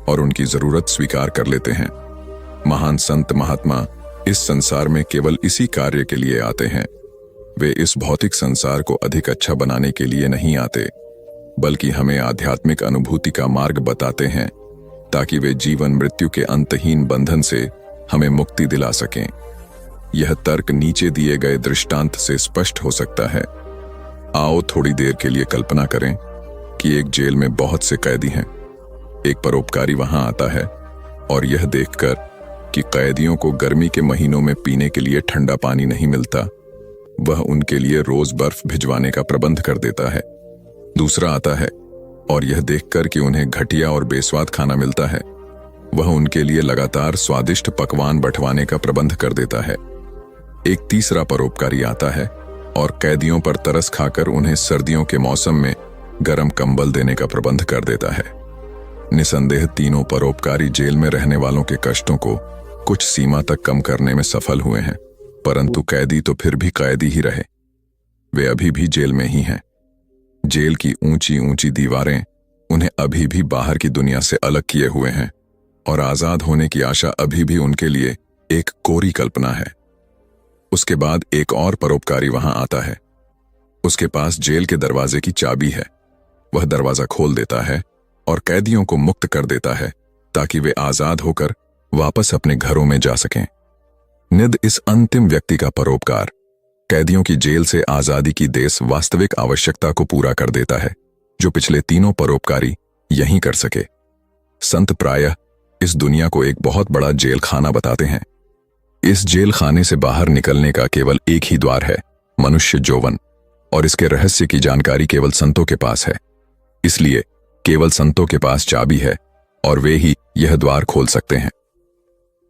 और उनकी जरूरत स्वीकार कर लेते हैं। महान संत महात्मा इस संसार में केवल इसी कार्य के लिए आते हैं। वे इस भौतिक संसार को अधिक अच्छा बनाने के लिए नहीं आते, बल्कि हमें आध्यात्मिक अनुभूति का मार्ग बताते हैं ताकि वे जीवन मृत्यु के अंतहीन बंधन से हमें मुक्ति दिला सकें। यह तर्क नीचे दिए गए दृष्टांत से स्पष्ट हो सकता है। आओ थोड़ी देर के लिए कल्पना करें कि एक जेल में बहुत से कैदी हैं। एक परोपकारी वहां आता है और यह देखकर कि कैदियों को गर्मी के महीनों में पीने के लिए ठंडा पानी नहीं मिलता, वह उनके लिए रोज बर्फ भिजवाने का प्रबंध कर देता है। दूसरा आता है और यह देखकर कि उन्हें घटिया और बेस्वाद खाना मिलता है, वह उनके लिए लगातार स्वादिष्ट पकवान बंटवाने का प्रबंध कर देता है। एक तीसरा परोपकारी आता है और कैदियों पर तरस खाकर उन्हें सर्दियों के मौसम में गर्म कंबल देने का प्रबंध कर देता है। निसंदेह तीनों परोपकारी जेल में रहने वालों के कष्टों को कुछ सीमा तक कम करने में सफल हुए हैं, परंतु कैदी तो फिर भी कैदी ही रहे। वे अभी भी जेल में ही हैं। जेल की ऊंची ऊंची दीवारें उन्हें अभी भी बाहर की दुनिया से अलग किए हुए हैं और आजाद होने की आशा अभी भी उनके लिए एक कोरी कल्पना है। उसके बाद एक और परोपकारी वहां आता है। उसके पास जेल के दरवाजे की चाबी है। वह दरवाजा खोल देता है और कैदियों को मुक्त कर देता है ताकि वे आजाद होकर वापस अपने घरों में जा सकें। निद इस अंतिम व्यक्ति का परोपकार कैदियों की जेल से आजादी की देश वास्तविक आवश्यकता को पूरा कर देता है, जो पिछले तीनों परोपकारी यहीं कर सके। संत प्रायः इस दुनिया को एक बहुत बड़ा जेल खाना बताते हैं। इस जेल खाने से बाहर निकलने का केवल एक ही द्वार है, मनुष्य यौवन, और इसके रहस्य की जानकारी केवल संतों के पास है। इसलिए केवल संतों के पास चाबी है और वे ही यह द्वार खोल सकते हैं।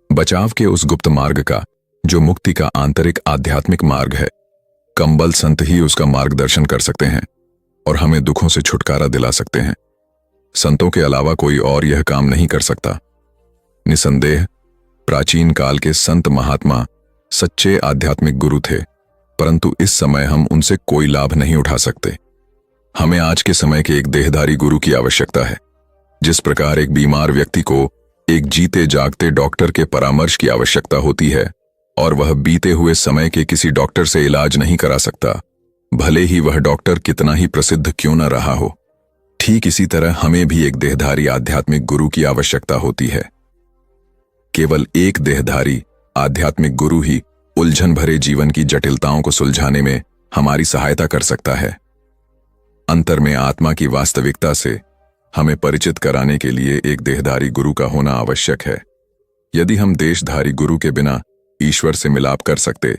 बचाव के उस गुप्त मार्ग का, जो मुक्ति का आंतरिक आध्यात्मिक मार्ग है, कंबल संत ही उसका मार्गदर्शन कर सकते हैं और हमें दुखों से छुटकारा दिला सकते हैं। संतों के अलावा कोई और यह काम नहीं कर सकता। निसंदेह प्राचीन काल के संत महात्मा सच्चे आध्यात्मिक गुरु थे, परंतु इस समय हम उनसे कोई लाभ नहीं उठा सकते। हमें आज के समय के एक देहधारी गुरु की आवश्यकता है। जिस प्रकार एक बीमार व्यक्ति को एक जीते जागते डॉक्टर के परामर्श की आवश्यकता होती है और वह बीते हुए समय के किसी डॉक्टर से इलाज नहीं करा सकता, भले ही वह डॉक्टर कितना ही प्रसिद्ध क्यों न रहा हो, ठीक इसी तरह हमें भी एक देहधारी आध्यात्मिक गुरु की आवश्यकता होती है। केवल एक देहधारी आध्यात्मिक गुरु ही उलझन भरे जीवन की जटिलताओं को सुलझाने में हमारी सहायता कर सकता है। अंतर में आत्मा की वास्तविकता से हमें परिचित कराने के लिए एक देहधारी गुरु का होना आवश्यक है। यदि हम देशधारी गुरु के बिना ईश्वर से मिलाप कर सकते,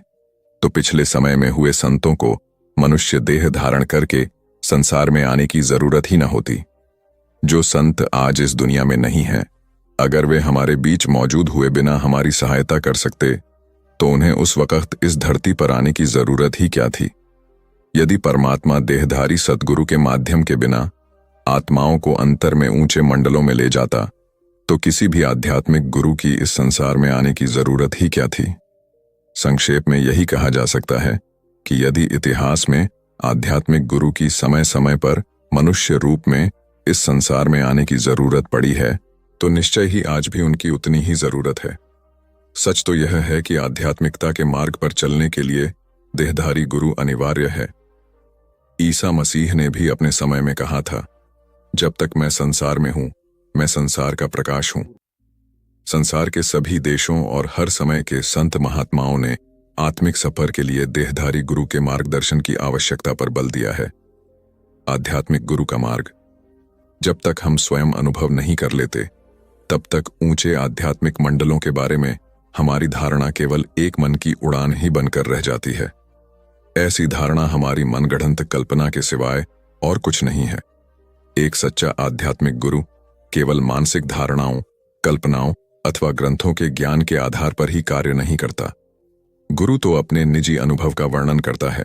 तो पिछले समय में हुए संतों को मनुष्य देह धारण करके संसार में आने की जरूरत ही न होती। जो संत आज इस दुनिया में नहीं हैं, अगर वे हमारे बीच मौजूद हुए बिना हमारी सहायता कर सकते, तो उन्हें उस वक्त इस धरती पर आने की जरूरत ही क्या थी। यदि परमात्मा देहधारी सद्गुरु के माध्यम के बिना आत्माओं को अंतर में ऊंचे मंडलों में ले जाता, तो किसी भी आध्यात्मिक गुरु की इस संसार में आने की जरूरत ही क्या थी। संक्षेप में यही कहा जा सकता है कि यदि इतिहास में आध्यात्मिक गुरु की समय समय पर मनुष्य रूप में इस संसार में आने की जरूरत पड़ी है, तो निश्चय ही आज भी उनकी उतनी ही जरूरत है। सच तो यह है कि आध्यात्मिकता के मार्ग पर चलने के लिए देहधारी गुरु अनिवार्य है। ईसा मसीह ने भी अपने समय में कहा था, जब तक मैं संसार में हूं, मैं संसार का प्रकाश हूं। संसार के सभी देशों और हर समय के संत महात्माओं ने आत्मिक सफर के लिए देहधारी गुरु के मार्गदर्शन की आवश्यकता पर बल दिया है। आध्यात्मिक गुरु का मार्ग जब तक हम स्वयं अनुभव नहीं कर लेते, तब तक ऊंचे आध्यात्मिक मंडलों के बारे में हमारी धारणा केवल एक मन की उड़ान ही बनकर रह जाती है। ऐसी धारणा हमारी मनगढ़ंत कल्पना के सिवाय और कुछ नहीं है। एक सच्चा आध्यात्मिक गुरु केवल मानसिक धारणाओं, कल्पनाओं अथवा ग्रंथों के ज्ञान के आधार पर ही कार्य नहीं करता। गुरु तो अपने निजी अनुभव का वर्णन करता है।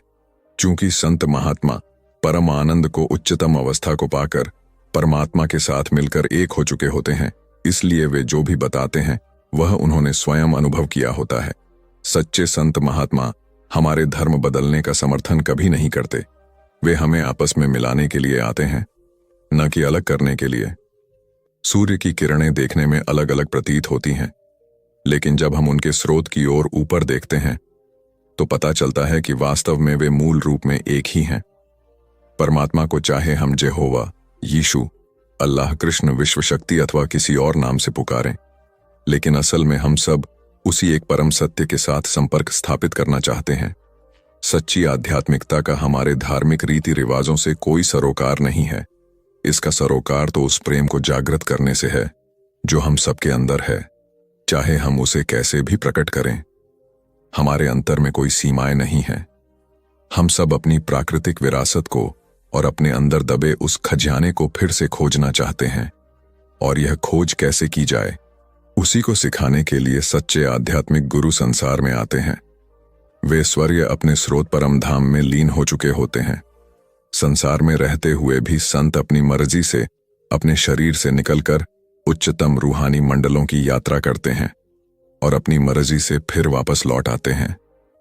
चूंकि संत महात्मा परम आनंद को उच्चतम अवस्था को पाकर परमात्मा के साथ मिलकर एक हो चुके होते हैं, इसलिए वे जो भी बताते हैं वह उन्होंने स्वयं अनुभव किया होता है। सच्चे संत महात्मा हमारे धर्म बदलने का समर्थन कभी नहीं करते। वे हमें आपस में मिलाने के लिए आते हैं, न कि अलग करने के लिए। सूर्य की किरणें देखने में अलग अलग प्रतीत होती हैं, लेकिन जब हम उनके स्रोत की ओर ऊपर देखते हैं तो पता चलता है कि वास्तव में वे मूल रूप में एक ही हैं। परमात्मा को चाहे हम जेहोवा, यीशु, अल्लाह, कृष्ण, विश्व शक्ति अथवा किसी और नाम से पुकारें, लेकिन असल में हम सब उसी एक परम सत्य के साथ संपर्क स्थापित करना चाहते हैं। सच्ची आध्यात्मिकता का हमारे धार्मिक रीति रिवाजों से कोई सरोकार नहीं है। इसका सरोकार तो उस प्रेम को जागृत करने से है जो हम सबके अंदर है, चाहे हम उसे कैसे भी प्रकट करें। हमारे अंतर में कोई सीमाएं नहीं हैं। हम सब अपनी प्राकृतिक विरासत को और अपने अंदर दबे उस खजाने को फिर से खोजना चाहते हैं, और यह खोज कैसे की जाए उसी को सिखाने के लिए सच्चे आध्यात्मिक गुरु संसार में आते हैं। वे स्वर्ग अपने स्रोत परम धाम में लीन हो चुके होते हैं। संसार में रहते हुए भी संत अपनी मर्जी से अपने शरीर से निकलकर उच्चतम रूहानी मंडलों की यात्रा करते हैं और अपनी मर्जी से फिर वापस लौट आते हैं,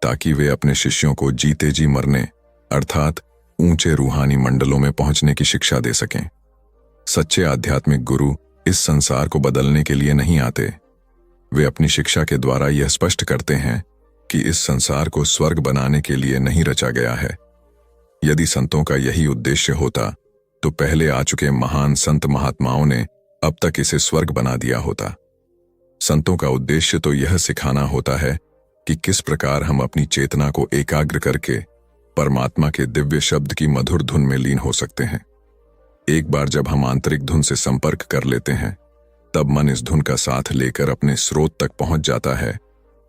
ताकि वे अपने शिष्यों को जीते जी मरने अर्थात ऊंचे रूहानी मंडलों में पहुंचने की शिक्षा दे सकें। सच्चे आध्यात्मिक गुरु इस संसार को बदलने के लिए नहीं आते। वे अपनी शिक्षा के द्वारा यह स्पष्ट करते हैं कि इस संसार को स्वर्ग बनाने के लिए नहीं रचा गया है। यदि संतों का यही उद्देश्य होता तो पहले आ चुके महान संत महात्माओं ने अब तक इसे स्वर्ग बना दिया होता। संतों का उद्देश्य तो यह सिखाना होता है कि किस प्रकार हम अपनी चेतना को एकाग्र करके परमात्मा के दिव्य शब्द की मधुर धुन में लीन हो सकते हैं। एक बार जब हम आंतरिक धुन से संपर्क कर लेते हैं, तब मन इस धुन का साथ लेकर अपने स्रोत तक पहुंच जाता है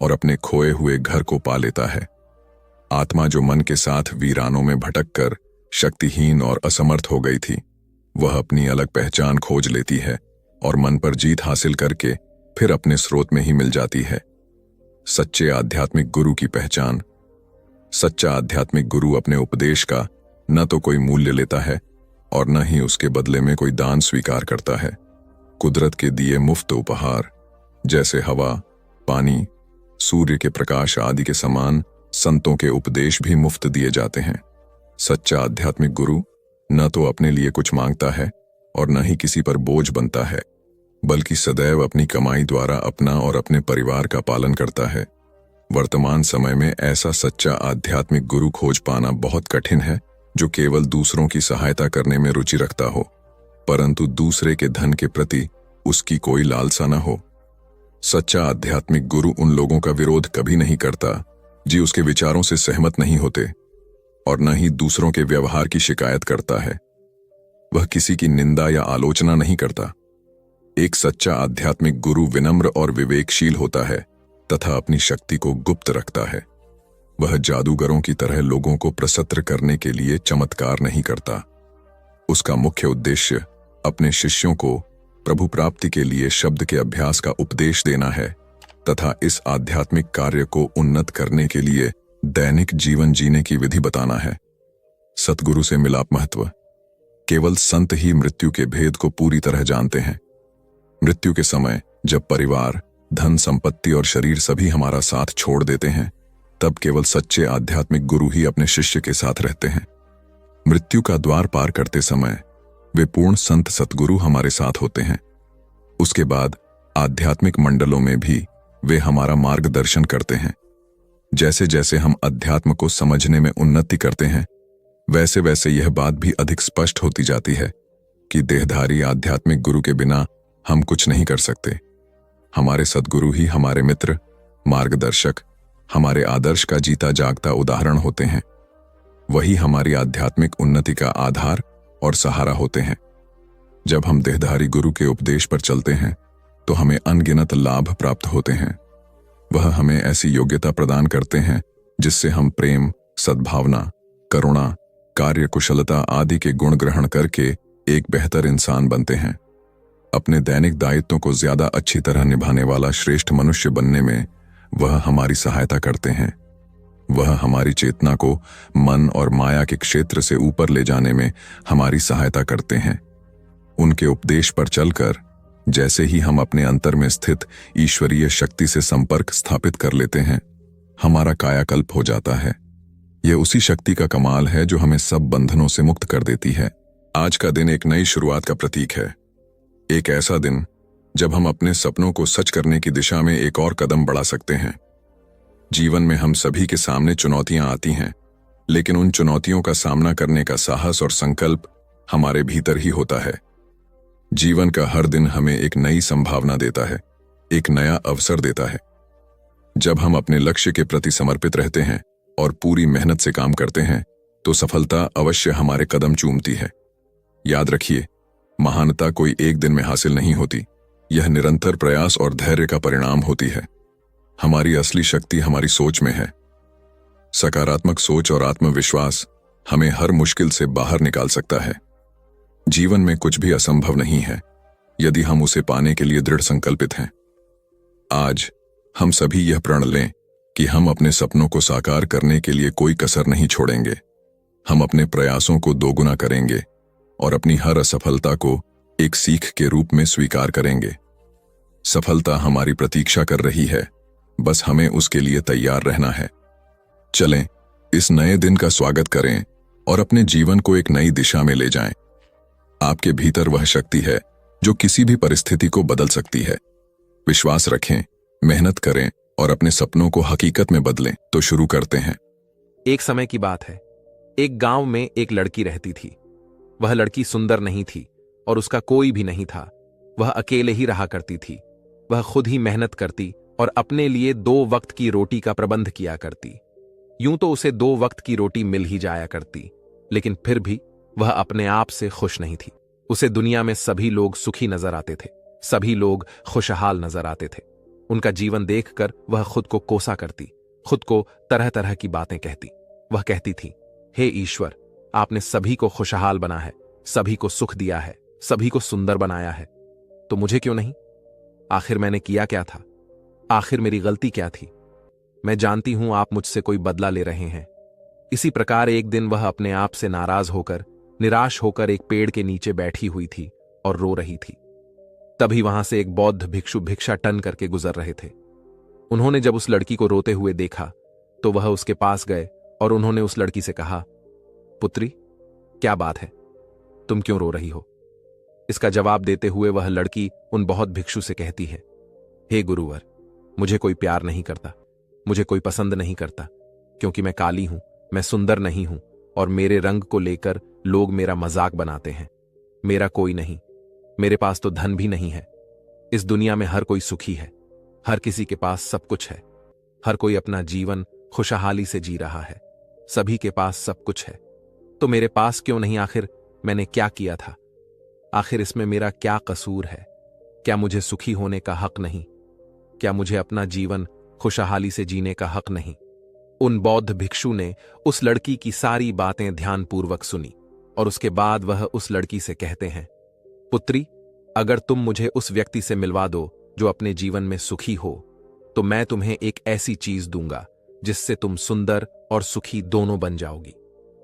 और अपने खोए हुए घर को पा लेता है। आत्मा जो मन के साथ वीरानों में भटककर शक्तिहीन और असमर्थ हो गई थी, वह अपनी अलग पहचान खोज लेती है और मन पर जीत हासिल करके फिर अपने स्रोत में ही मिल जाती है। सच्चे आध्यात्मिक गुरु की पहचान। सच्चा आध्यात्मिक गुरु अपने उपदेश का न तो कोई मूल्य लेता है और न ही उसके बदले में कोई दान स्वीकार करता है। कुदरत के दिए मुफ्त उपहार जैसे हवा, पानी, सूर्य के प्रकाश आदि के समान संतों के उपदेश भी मुफ्त दिए जाते हैं। सच्चा आध्यात्मिक गुरु न तो अपने लिए कुछ मांगता है और न ही किसी पर बोझ बनता है, बल्कि सदैव अपनी कमाई द्वारा अपना और अपने परिवार का पालन करता है। वर्तमान समय में ऐसा सच्चा आध्यात्मिक गुरु खोज पाना बहुत कठिन है जो केवल दूसरों की सहायता करने में रुचि रखता हो, परंतु दूसरे के धन के प्रति उसकी कोई लालसा न हो। सच्चा आध्यात्मिक गुरु उन लोगों का विरोध कभी नहीं करता जी उसके विचारों से सहमत नहीं होते, और न ही दूसरों के व्यवहार की शिकायत करता है। वह किसी की निंदा या आलोचना नहीं करता। एक सच्चा आध्यात्मिक गुरु विनम्र और विवेकशील होता है तथा अपनी शक्ति को गुप्त रखता है। वह जादूगरों की तरह लोगों को प्रसन्न करने के लिए चमत्कार नहीं करता। उसका मुख्य उद्देश्य अपने शिष्यों को प्रभु प्राप्ति के लिए शब्द के अभ्यास का उपदेश देना है तथा इस आध्यात्मिक कार्य को उन्नत करने के लिए दैनिक जीवन जीने की विधि बताना है। सतगुरु से मिलाप महत्व। केवल संत ही मृत्यु के भेद को पूरी तरह जानते हैं। मृत्यु के समय जब परिवार, धन संपत्ति और शरीर सभी हमारा साथ छोड़ देते हैं, तब केवल सच्चे आध्यात्मिक गुरु ही अपने शिष्य के साथ रहते हैं। मृत्यु का द्वार पार करते समय वे पूर्ण संत सतगुरु हमारे साथ होते हैं। उसके बाद आध्यात्मिक मंडलों में भी वे हमारा मार्गदर्शन करते हैं। जैसे जैसे हम अध्यात्म को समझने में उन्नति करते हैं, वैसे वैसे यह बात भी अधिक स्पष्ट होती जाती है कि देहधारी आध्यात्मिक गुरु के बिना हम कुछ नहीं कर सकते। हमारे सद्गुरु ही हमारे मित्र, मार्गदर्शक, हमारे आदर्श का जीता जागता उदाहरण होते हैं। वही हमारी आध्यात्मिक उन्नति का आधार और सहारा होते हैं। जब हम देहधारी गुरु के उपदेश पर चलते हैं तो हमें अनगिनत लाभ प्राप्त होते हैं। वह हमें ऐसी योग्यता प्रदान करते हैं जिससे हम प्रेम, सद्भावना, करुणा, कार्यकुशलता आदि के गुण ग्रहण करके एक बेहतर इंसान बनते हैं। अपने दैनिक दायित्वों को ज्यादा अच्छी तरह निभाने वाला श्रेष्ठ मनुष्य बनने में वह हमारी सहायता करते हैं। वह हमारी चेतना को मन और माया के क्षेत्र से ऊपर ले जाने में हमारी सहायता करते हैं। उनके उपदेश पर चलकर जैसे ही हम अपने अंतर में स्थित ईश्वरीय शक्ति से संपर्क स्थापित कर लेते हैं, हमारा कायाकल्प हो जाता है। यह उसी शक्ति का कमाल है जो हमें सब बंधनों से मुक्त कर देती है। आज का दिन एक नई शुरुआत का प्रतीक है, एक ऐसा दिन जब हम अपने सपनों को सच करने की दिशा में एक और कदम बढ़ा सकते हैं। जीवन में हम सभी के सामने चुनौतियां आती हैं, लेकिन उन चुनौतियों का सामना करने का साहस और संकल्प हमारे भीतर ही होता है। जीवन का हर दिन हमें एक नई संभावना देता है, एक नया अवसर देता है। जब हम अपने लक्ष्य के प्रति समर्पित रहते हैं और पूरी मेहनत से काम करते हैं, तो सफलता अवश्य हमारे कदम चूमती है। याद रखिए, महानता कोई एक दिन में हासिल नहीं होती, यह निरंतर प्रयास और धैर्य का परिणाम होती है। हमारी असली शक्ति हमारी सोच में है। सकारात्मक सोच और आत्मविश्वास हमें हर मुश्किल से बाहर निकाल सकता है। जीवन में कुछ भी असंभव नहीं है, यदि हम उसे पाने के लिए दृढ़ संकल्पित हैं। आज हम सभी यह प्रण लें कि हम अपने सपनों को साकार करने के लिए कोई कसर नहीं छोड़ेंगे। हम अपने प्रयासों को दोगुना करेंगे और अपनी हर असफलता को एक सीख के रूप में स्वीकार करेंगे। सफलता हमारी प्रतीक्षा कर रही है, बस हमें उसके लिए तैयार रहना है। चलें, इस नए दिन का स्वागत करें और अपने जीवन को एक नई दिशा में ले जाएं। आपके भीतर वह शक्ति है जो किसी भी परिस्थिति को बदल सकती है। विश्वास रखें, मेहनत करें और अपने सपनों को हकीकत में बदलें। तो शुरू करते हैं। एक समय की बात है, एक गांव में एक लड़की रहती थी। वह लड़की सुंदर नहीं थी और उसका कोई भी नहीं था। वह अकेले ही रहा करती थी। वह खुद ही मेहनत करती और अपने लिए 2 वक्त की रोटी का प्रबंध किया करती। यूं तो उसे 2 वक्त की रोटी मिल ही जाया करती, लेकिन फिर भी वह अपने आप से खुश नहीं थी। उसे दुनिया में सभी लोग सुखी नजर आते थे, सभी लोग खुशहाल नजर आते थे। उनका जीवन देखकर वह खुद को कोसा करती, खुद को तरह तरह की बातें कहती। वह कहती थी, हे ईश्वर, आपने सभी को खुशहाल बना है, सभी को सुख दिया है, सभी को सुंदर बनाया है, तो मुझे क्यों नहीं? आखिर मैंने किया क्या था? आखिर मेरी गलती क्या थी? मैं जानती हूं आप मुझसे कोई बदला ले रहे हैं। इसी प्रकार एक दिन वह अपने आप से नाराज होकर, निराश होकर एक पेड़ के नीचे बैठी हुई थी और रो रही थी। तभी वहां से एक बौद्ध भिक्षु भिक्षाटन करके गुजर रहे थे। उन्होंने जब उस लड़की को रोते हुए देखा तो वह उसके पास गए और उन्होंने उस लड़की से कहा, पुत्री, क्या बात है, तुम क्यों रो रही हो? इसका जवाब देते हुए वह लड़की उन बौद्ध भिक्षु से कहती है, हे गुरुवर, मुझे कोई प्यार नहीं करता, मुझे कोई पसंद नहीं करता, क्योंकि मैं काली हूं, मैं सुंदर नहीं हूं और मेरे रंग को लेकर लोग मेरा मजाक बनाते हैं। मेरा कोई नहीं, मेरे पास तो धन भी नहीं है। इस दुनिया में हर कोई सुखी है, हर किसी के पास सब कुछ है, हर कोई अपना जीवन खुशहाली से जी रहा है, सभी के पास सब कुछ है, तो मेरे पास क्यों नहीं? आखिर मैंने क्या किया था? आखिर इसमें मेरा क्या कसूर है? क्या मुझे सुखी होने का हक नहीं? क्या मुझे अपना जीवन खुशहाली से जीने का हक नहीं? उन बौद्ध भिक्षु ने उस लड़की की सारी बातें ध्यानपूर्वक सुनी और उसके बाद वह उस लड़की से कहते हैं, पुत्री, अगर तुम मुझे उस व्यक्ति से मिलवा दो जो अपने जीवन में सुखी हो, तो मैं तुम्हें एक ऐसी चीज दूंगा जिससे तुम सुंदर और सुखी दोनों बन जाओगी।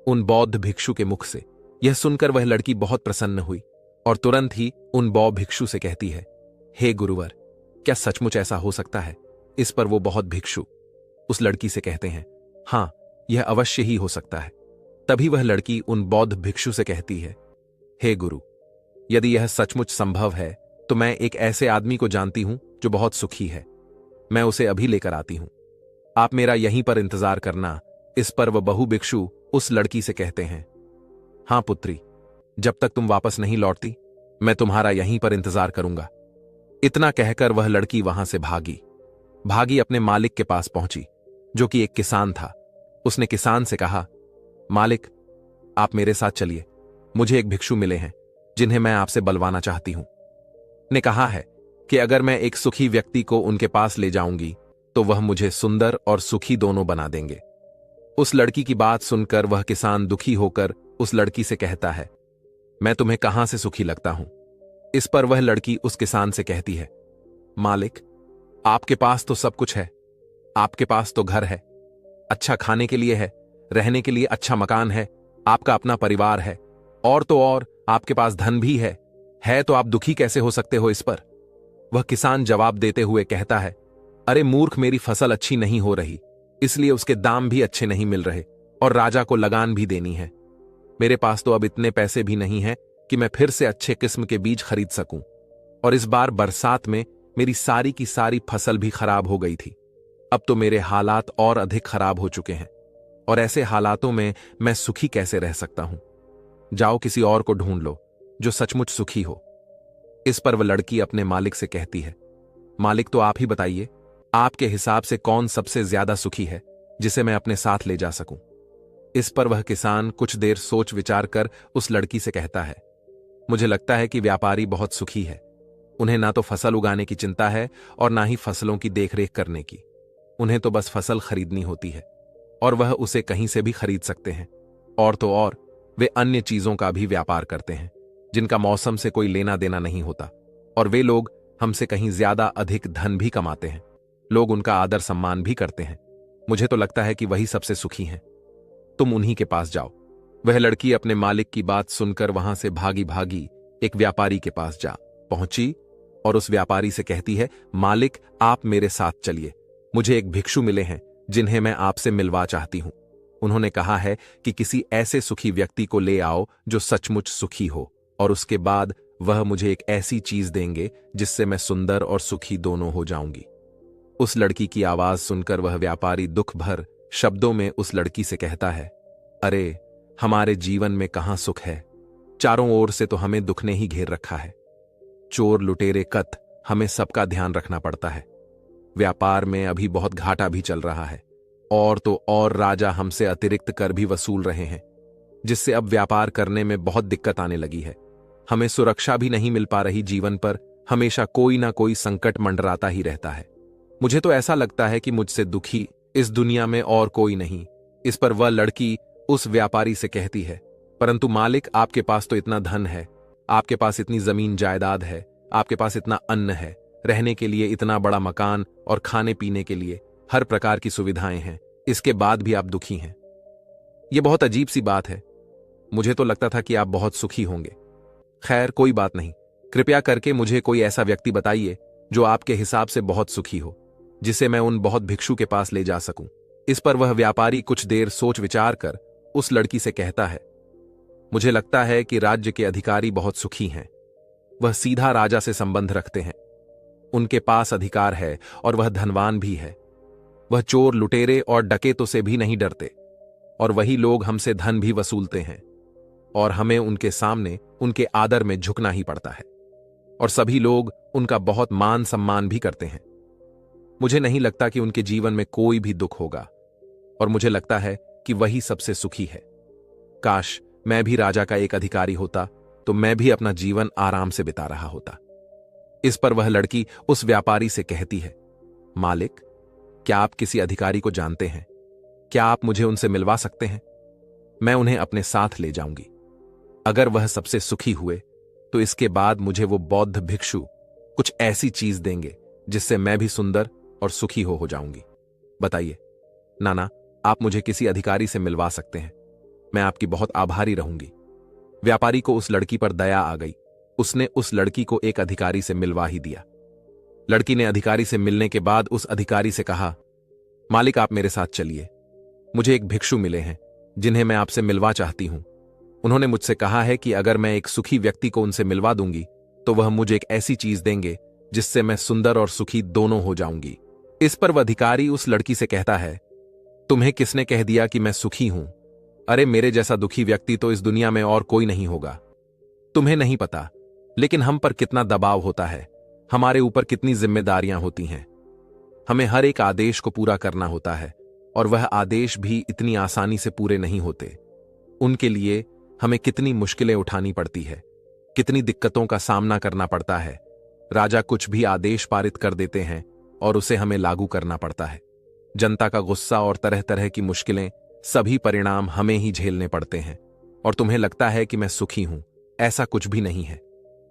उन बौद्ध भिक्षु के मुख से यह सुनकर वह लड़की बहुत प्रसन्न हुई और तुरंत ही उन बौद्ध भिक्षु से कहती है, हे गुरुवर, क्या सचमुच ऐसा हो सकता है? इस पर वो बौद्ध भिक्षु उस लड़की से कहते हैं, हां, यह अवश्य ही हो सकता है। तभी वह लड़की उन बौद्ध भिक्षु से कहती है, हे गुरु, यदि यह सचमुच संभव है तो मैं एक ऐसे आदमी को जानती हूं जो बहुत सुखी है। मैं उसे अभी लेकर आती हूं, आप मेरा यहीं पर इंतजार करना। इस पर वह बहु भिक्षु उस लड़की से कहते हैं, हां पुत्री, जब तक तुम वापस नहीं लौटती मैं तुम्हारा यहीं पर इंतजार करूंगा। इतना कहकर वह लड़की वहां से भागी अपने मालिक के पास पहुंची, जो कि एक किसान था। उसने किसान से कहा, मालिक, आप मेरे साथ चलिए, मुझे एक भिक्षु मिले हैं जिन्हें मैं आपसे बलवाना चाहती हूं। ने कहा है कि अगर मैं एक सुखी व्यक्ति को उनके पास ले जाऊंगी तो वह मुझे सुंदर और सुखी दोनों बना देंगे। उस लड़की की बात सुनकर वह किसान दुखी होकर उस लड़की से कहता है, मैं तुम्हें कहां से सुखी लगता हूं? इस पर वह लड़की उस किसान से कहती है, मालिक, आपके पास तो सब कुछ है, आपके पास तो घर है, अच्छा खाने के लिए है, रहने के लिए अच्छा मकान है, आपका अपना परिवार है, और तो और आपके पास धन भी है है तो आप दुखी कैसे हो सकते हो इस पर? वह किसान जवाब देते हुए कहता है, अरे मूर्ख, मेरी फसल अच्छी नहीं हो रही, इसलिए उसके दाम भी अच्छे नहीं मिल रहे और राजा को लगान भी देनी है। मेरे पास तो अब इतने पैसे भी नहीं हैं कि मैं फिर से अच्छे किस्म के बीज खरीद सकूं, और इस बार बरसात में मेरी सारी की सारी फसल भी खराब हो गई थी। अब तो मेरे हालात और अधिक खराब हो चुके हैं, और ऐसे हालातों में मैं सुखी कैसे रह सकता हूं? जाओ किसी और को ढूंढ लो जो सचमुच सुखी हो। इस पर वह लड़की अपने मालिक से कहती है, मालिक, तो आप ही बताइए, आपके हिसाब से कौन सबसे ज्यादा सुखी है जिसे मैं अपने साथ ले जा सकूं? इस पर वह किसान कुछ देर सोच विचार कर उस लड़की से कहता है, मुझे लगता है कि व्यापारी बहुत सुखी है। उन्हें ना तो फसल उगाने की चिंता है और ना ही फसलों की देखरेख करने की। उन्हें तो बस फसल खरीदनी होती है, और वह उसे कहीं से भी खरीद सकते हैं। और तो और वे अन्य चीजों का भी व्यापार करते हैं जिनका मौसम से कोई लेना देना नहीं होता, और वे लोग हमसे कहीं ज्यादा अधिक धन भी कमाते हैं। लोग उनका आदर सम्मान भी करते हैं। मुझे तो लगता है कि वही सबसे सुखी हैं। तुम उन्हीं के पास जाओ। वह लड़की अपने मालिक की बात सुनकर वहां से भागी भागी एक व्यापारी के पास जा पहुंची और उस व्यापारी से कहती है, मालिक, आप मेरे साथ चलिए। मुझे एक भिक्षु मिले हैं जिन्हें मैं आपसे मिलवा चाहती हूं। उन्होंने कहा है कि किसी ऐसे सुखी व्यक्ति को ले आओ जो सचमुच सुखी हो, और उसके बाद वह मुझे एक ऐसी चीज देंगे जिससे मैं सुंदर और सुखी दोनों हो जाऊंगी। उस लड़की की आवाज सुनकर वह व्यापारी दुख भर शब्दों में उस लड़की से कहता है, अरे, हमारे जीवन में कहां सुख है? चारों ओर से तो हमें दुख ने ही घेर रखा है। चोर, लुटेरे, कत, हमें सबका ध्यान रखना पड़ता है। व्यापार में अभी बहुत घाटा भी चल रहा है, और तो और राजा हमसे अतिरिक्त कर भी वसूल रहे हैं, जिससे अब व्यापार करने में बहुत दिक्कत आने लगी है। हमें सुरक्षा भी नहीं मिल पा रही। जीवन पर हमेशा कोई ना कोई संकट मंडराता ही रहता है। मुझे तो ऐसा लगता है कि मुझसे दुखी इस दुनिया में और कोई नहीं। इस पर वह लड़की उस व्यापारी से कहती है, परंतु मालिक, आपके पास तो इतना धन है, आपके पास इतनी जमीन जायदाद है, आपके पास इतना अन्न है, रहने के लिए इतना बड़ा मकान और खाने पीने के लिए हर प्रकार की सुविधाएं हैं, इसके बाद भी आप दुखी हैं। यह बहुत अजीब सी बात है। मुझे तो लगता था कि आप बहुत सुखी होंगे। खैर, कोई बात नहीं। कृपया करके मुझे कोई ऐसा व्यक्ति बताइए जो आपके हिसाब से बहुत सुखी हो, जिसे मैं उन बहुत भिक्षु के पास ले जा सकूं। इस पर वह व्यापारी कुछ देर सोच विचार कर उस लड़की से कहता है, मुझे लगता है कि राज्य के अधिकारी बहुत सुखी हैं। वह सीधा राजा से संबंध रखते हैं, उनके पास अधिकार है और वह धनवान भी है। वह चोर, लुटेरे और डकैतों से भी नहीं डरते, और वही लोग हमसे धन भी वसूलते हैं, और हमें उनके सामने उनके आदर में झुकना ही पड़ता है, और सभी लोग उनका बहुत मान सम्मान भी करते हैं। मुझे नहीं लगता कि उनके जीवन में कोई भी दुख होगा, और मुझे लगता है कि वही सबसे सुखी है। काश मैं भी राजा का एक अधिकारी होता तो मैं भी अपना जीवन आराम से बिता रहा होता। इस पर वह लड़की उस व्यापारी से कहती है, मालिक, क्या आप किसी अधिकारी को जानते हैं? क्या आप मुझे उनसे मिलवा सकते हैं? मैं उन्हें अपने साथ ले जाऊंगी। अगर वह सबसे सुखी हुए तो इसके बाद मुझे वो बौद्ध भिक्षु कुछ ऐसी चीज देंगे जिससे मैं भी सुंदर और सुखी हो जाऊंगी। बताइए नाना, आप मुझे किसी अधिकारी से मिलवा सकते हैं। मैं आपकी बहुत आभारी रहूंगी। व्यापारी को उस लड़की पर दया आ गई। उसने उस लड़की को एक अधिकारी से मिलवा ही दिया। लड़की ने अधिकारी से मिलने के बाद उस अधिकारी से कहा, मालिक, आप मेरे साथ चलिए। मुझे एक भिक्षु मिले हैं जिन्हें मैं आपसे मिलवा चाहती हूं। उन्होंने मुझसे कहा है कि अगर मैं एक सुखी व्यक्ति को उनसे मिलवा दूंगी तो वह मुझे एक ऐसी चीज देंगे जिससे मैं सुंदर और सुखी दोनों हो जाऊंगी। इस पर वह अधिकारी उस लड़की से कहता है, तुम्हें किसने कह दिया कि मैं सुखी हूं? अरे, मेरे जैसा दुखी व्यक्ति तो इस दुनिया में और कोई नहीं होगा। तुम्हें नहीं पता, लेकिन हम पर कितना दबाव होता है, हमारे ऊपर कितनी जिम्मेदारियां होती हैं। हमें हर एक आदेश को पूरा करना होता है, और वह आदेश भी इतनी आसानी से पूरे नहीं होते। उनके लिए हमें कितनी मुश्किलें उठानी पड़ती है, कितनी दिक्कतों का सामना करना पड़ता है। राजा कुछ भी आदेश पारित कर देते हैं और उसे हमें लागू करना पड़ता है। जनता का गुस्सा और तरह तरह की मुश्किलें, सभी परिणाम हमें ही झेलने पड़ते हैं। और तुम्हें लगता है कि मैं सुखी हूं, ऐसा कुछ भी नहीं है।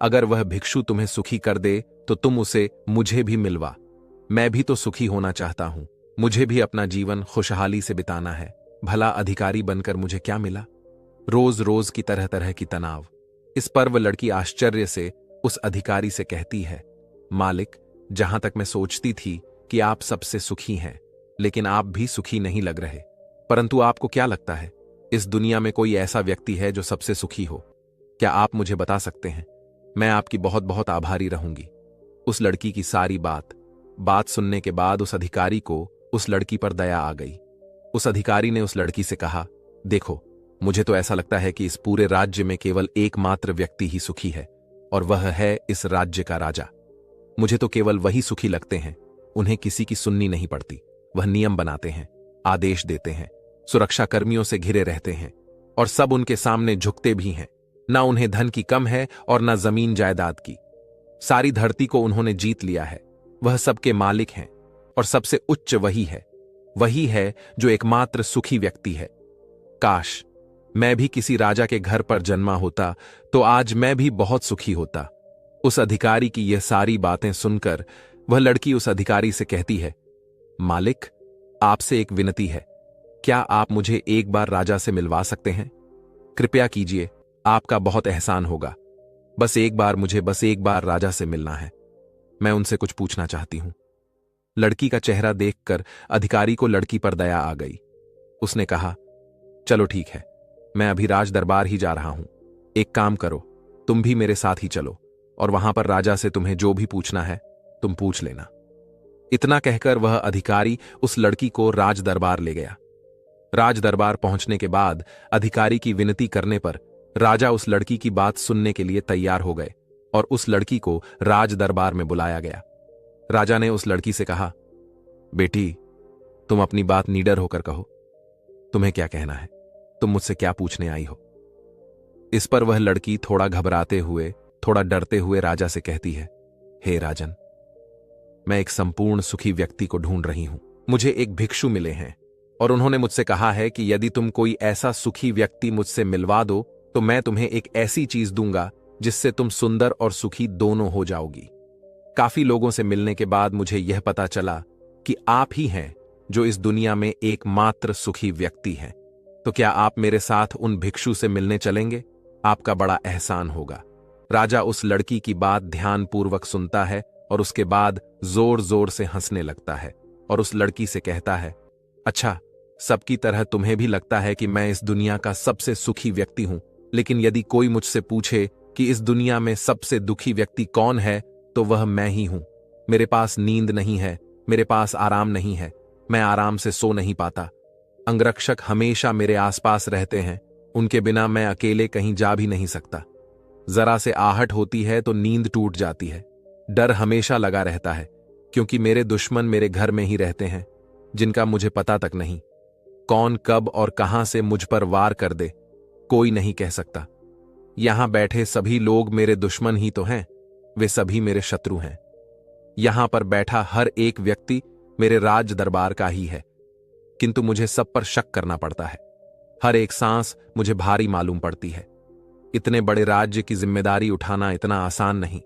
अगर वह भिक्षु तुम्हें सुखी कर दे तो तुम उसे मुझे भी मिलवा। मैं भी तो सुखी होना चाहता हूं, मुझे भी अपना जीवन खुशहाली से बिताना है। भला अधिकारी बनकर मुझे क्या मिला? रोज रोज की तरह तरह की तनाव। इस पर वह लड़की आश्चर्य से उस अधिकारी से कहती है, मालिक, जहां तक मैं सोचती थी कि आप सबसे सुखी हैं, लेकिन आप भी सुखी नहीं लग रहे। परंतु आपको क्या लगता है, इस दुनिया में कोई ऐसा व्यक्ति है जो सबसे सुखी हो? क्या आप मुझे बता सकते हैं? मैं आपकी बहुत बहुत आभारी रहूंगी। उस लड़की की सारी बात सुनने के बाद उस अधिकारी को उस लड़की पर दया आ गई। उस अधिकारी ने उस लड़की से कहा, देखो, मुझे तो ऐसा लगता है कि इस पूरे राज्य में केवल एकमात्र व्यक्ति ही सुखी है, और वह है इस राज्य का राजा। मुझे तो केवल वही सुखी लगते हैं, उन्हें किसी की सुननी नहीं पड़ती। वह नियम बनाते हैं, आदेश देते हैं, सुरक्षा कर्मियों से घिरे रहते हैं, और सब उनके सामने झुकते भी हैं। ना उन्हें धन की कम है और ना जमीन जायदाद की। सारी धरती को उन्होंने जीत लिया है। वह सबके मालिक हैं, और सबसे उच्च वही है जो एकमात्र सुखी व्यक्ति है। काश मैं भी किसी राजा के घर पर जन्मा होता तो आज मैं भी बहुत सुखी होता। उस अधिकारी की यह सारी बातें सुनकर वह लड़की उस अधिकारी से कहती है, मालिक, आपसे एक विनती है, क्या आप मुझे एक बार राजा से मिलवा सकते हैं? कृपया कीजिए, आपका बहुत एहसान होगा। बस एक बार राजा से मिलना है। मैं उनसे कुछ पूछना चाहती हूं। लड़की का चेहरा देखकर अधिकारी को लड़की पर दया आ गई। उसने कहा, चलो ठीक है, मैं अभी राज दरबार ही जा रहा हूं। एक काम करो, तुम भी मेरे साथ ही चलो, और वहां पर राजा से तुम्हें जो भी पूछना है तुम पूछ लेना। इतना कहकर वह अधिकारी उस लड़की को राज दरबार ले गया। राज दरबार पहुंचने के बाद अधिकारी की विनती करने पर राजा उस लड़की की बात सुनने के लिए तैयार हो गए, और उस लड़की को राज दरबार में बुलाया गया। राजा ने उस लड़की से कहा, बेटी, तुम अपनी बात निडर होकर कहो। तुम्हें क्या कहना है? तुम मुझसे क्या पूछने आई हो? इस पर वह लड़की थोड़ा घबराते हुए, थोड़ा डरते हुए राजा से कहती है, हे राजन, मैं एक संपूर्ण सुखी व्यक्ति को ढूंढ रही हूं। मुझे एक भिक्षु मिले हैं, और उन्होंने मुझसे कहा है कि यदि तुम कोई ऐसा सुखी व्यक्ति मुझसे मिलवा दो तो मैं तुम्हें एक ऐसी चीज दूंगा जिससे तुम सुंदर और सुखी दोनों हो जाओगी। काफी लोगों से मिलने के बाद मुझे यह पता चला कि आप ही हैं जो इस दुनिया में एकमात्र सुखी व्यक्ति हैं। तो क्या आप मेरे साथ उन भिक्षु से मिलने चलेंगे? आपका बड़ा एहसान होगा। राजा उस लड़की की बात ध्यानपूर्वक सुनता है और उसके बाद जोर जोर से हंसने लगता है और उस लड़की से कहता है, अच्छा, सबकी तरह तुम्हें भी लगता है कि मैं इस दुनिया का सबसे सुखी व्यक्ति हूं, लेकिन यदि कोई मुझसे पूछे कि इस दुनिया में सबसे दुखी व्यक्ति कौन है तो वह मैं ही हूं। मेरे पास नींद नहीं है, मेरे पास आराम नहीं है, मैं आराम से सो नहीं पाता। अंगरक्षक हमेशा मेरे आसपास रहते हैं, उनके बिना मैं अकेले कहीं जा भी नहीं सकता। जरा से आहट होती है तो नींद टूट जाती है। डर हमेशा लगा रहता है क्योंकि मेरे दुश्मन मेरे घर में ही रहते हैं, जिनका मुझे पता तक नहीं। कौन कब और कहां से मुझ पर वार कर दे कोई नहीं कह सकता। यहां बैठे सभी लोग मेरे दुश्मन ही तो हैं, वे सभी मेरे शत्रु हैं। यहां पर बैठा हर एक व्यक्ति मेरे राज दरबार का ही है, किंतु मुझे सब पर शक करना पड़ता है। हर एक सांस मुझे भारी मालूम पड़ती है। इतने बड़े राज्य की जिम्मेदारी उठाना इतना आसान नहीं।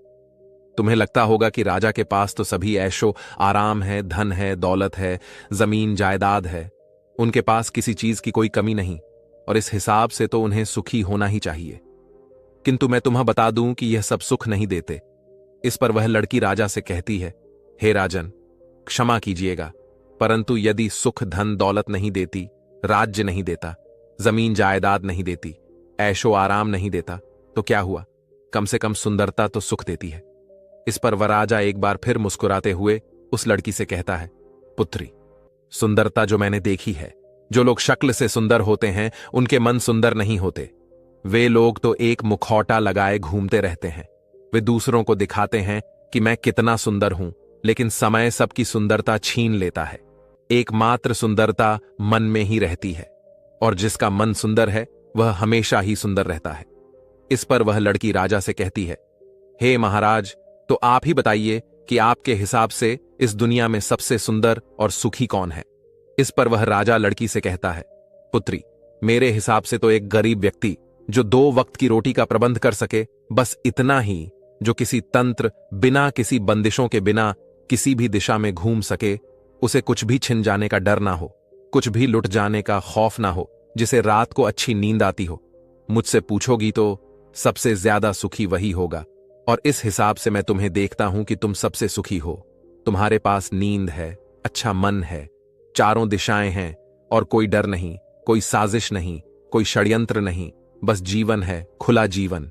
तुम्हें लगता होगा कि राजा के पास तो सभी ऐशो आराम है, धन है, दौलत है, जमीन जायदाद है, उनके पास किसी चीज की कोई कमी नहीं, और इस हिसाब से तो उन्हें सुखी होना ही चाहिए। किंतु मैं तुम्हें बता दूं कि यह सब सुख नहीं देते। इस पर वह लड़की राजा से कहती है, हे राजन, क्षमा कीजिएगा, परंतु यदि सुख धन दौलत नहीं देती, राज्य नहीं देता, जमीन जायदाद नहीं देती, ऐशो आराम नहीं देता, तो क्या हुआ? कम से कम सुंदरता तो सुख देती है। इस पर वह राजा एक बार फिर मुस्कुराते हुए उस लड़की से कहता है, पुत्री, सुंदरता जो मैंने देखी है, जो लोग शक्ल से सुंदर होते हैं उनके मन सुंदर नहीं होते। वे लोग तो एक मुखौटा लगाए घूमते रहते हैं। वे दूसरों को दिखाते हैं कि मैं कितना सुंदर हूं, लेकिन समय सबकी सुंदरता छीन लेता है। एकमात्र सुंदरता मन में ही रहती है, और जिसका मन सुंदर है वह हमेशा ही सुंदर रहता है। इस पर वह लड़की राजा से कहती है, हे महाराज, तो आप ही बताइए कि आपके हिसाब से इस दुनिया में सबसे सुंदर और सुखी कौन है? इस पर वह राजा लड़की से कहता है, पुत्री, मेरे हिसाब से तो एक गरीब व्यक्ति जो 2 वक्त की रोटी का प्रबंध कर सके, बस इतना ही, जो किसी तंत्र, बिना किसी बंदिशों के बिना किसी भी दिशा में घूम सके, उसे कुछ भी छिन जाने का डर ना हो, कुछ भी लुट जाने का खौफ ना हो, जिसे रात को अच्छी नींद आती हो। मुझसे पूछोगी तो सबसे ज्यादा सुखी वही होगा और इस हिसाब से मैं तुम्हें देखता हूं कि तुम सबसे सुखी हो। तुम्हारे पास नींद है, अच्छा मन है, चारों दिशाएं हैं और कोई डर नहीं, कोई साजिश नहीं, कोई षड्यंत्र नहीं, बस जीवन है, खुला जीवन।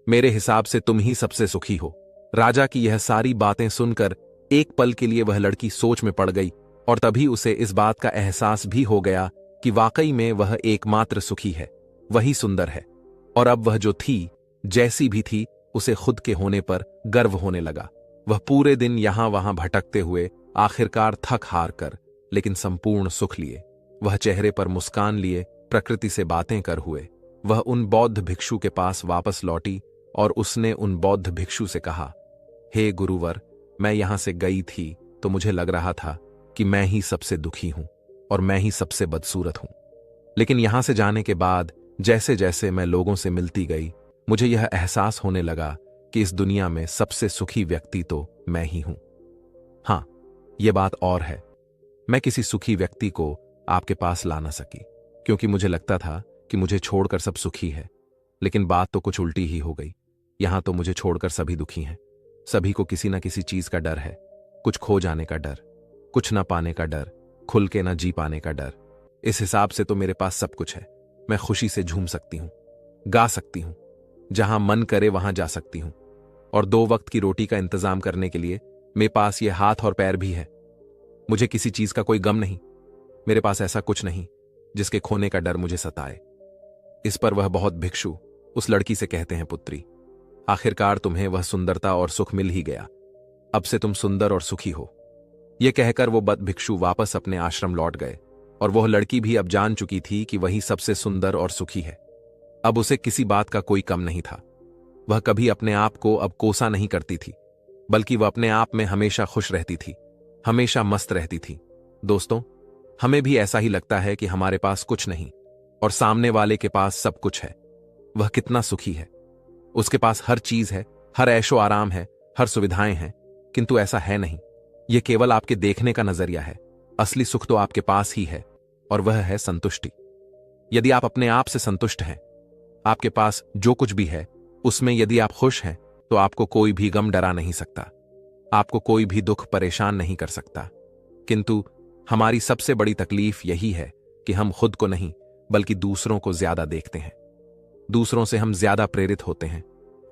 मेरे हिसाब से तुम ही सबसे सुखी हो। राजा की यह सारी बातें सुनकर एक पल के लिए वह लड़की सोच में पड़ गई और तभी उसे इस बात का एहसास भी हो गया कि वाकई में वह एकमात्र सुखी है, वही सुंदर है। और अब वह जो थी, जैसी भी थी, उसे खुद के होने पर गर्व होने लगा। वह पूरे दिन यहां वहां भटकते हुए आखिरकार थक हार कर लेकिन संपूर्ण सुख लिए। वह चेहरे पर मुस्कान लिए प्रकृति से बातें कर हुए वह उन बौद्ध भिक्षु के पास वापस लौटी और उसने उन बौद्ध भिक्षु से कहा, हे गुरुवर, मैं यहां से गई थी तो मुझे लग रहा था कि मैं ही सबसे दुखी हूं और मैं ही सबसे बदसूरत हूं। लेकिन यहां से जाने के बाद जैसे जैसे मैं लोगों से मिलती गई, मुझे यह एहसास होने लगा कि इस दुनिया में सबसे सुखी व्यक्ति तो मैं ही हूं। हां, यह बात और है, मैं किसी सुखी व्यक्ति को आपके पास ला ना सकी क्योंकि मुझे लगता था कि मुझे छोड़कर सब सुखी है। लेकिन बात तो कुछ उल्टी ही हो गई। यहां तो मुझे छोड़कर सभी दुखी हैं। सभी को किसी ना किसी चीज का डर है, कुछ खो जाने का डर, कुछ ना पाने का डर, खुल के ना जी पाने का डर। इस हिसाब से तो मेरे पास सब कुछ है। मैं खुशी से झूम सकती हूं, गा सकती हूं, जहां मन करे वहां जा सकती हूं, और 2 वक्त की रोटी का इंतजाम करने के लिए मेरे पास ये हाथ और पैर भी है। मुझे किसी चीज का कोई गम नहीं। मेरे पास ऐसा कुछ नहीं जिसके खोने का डर मुझे सताए। इस पर वह बहुत भिक्षु उस लड़की से कहते हैं, पुत्री, आखिरकार तुम्हें वह सुंदरता और सुख मिल ही गया। अब से तुम सुंदर और सुखी हो। यह कहकर वो बद भिक्षु वापस अपने आश्रम लौट गए और वह लड़की भी अब जान चुकी थी कि वही सबसे सुंदर और सुखी है। अब उसे किसी बात का कोई कम नहीं था। वह कभी अपने आप को अब कोसा नहीं करती थी, बल्कि वह अपने आप में हमेशा खुश रहती थी, हमेशा मस्त रहती थी। दोस्तों, हमें भी ऐसा ही लगता है कि हमारे पास कुछ नहीं और सामने वाले के पास सब कुछ है। वह कितना सुखी है, उसके पास हर चीज है, हर ऐशो आराम है, हर सुविधाएं हैं। किंतु ऐसा है नहीं। यह केवल आपके देखने का नजरिया है। असली सुख तो आपके पास ही है और वह है संतुष्टि। यदि आप अपने आप से संतुष्ट हैं, आपके पास जो कुछ भी है उसमें यदि आप खुश हैं, तो आपको कोई भी गम डरा नहीं सकता, आपको कोई भी दुख परेशान नहीं कर सकता। किंतु हमारी सबसे बड़ी तकलीफ यही है कि हम खुद को नहीं बल्कि दूसरों को ज्यादा देखते हैं। दूसरों से हम ज्यादा प्रेरित होते हैं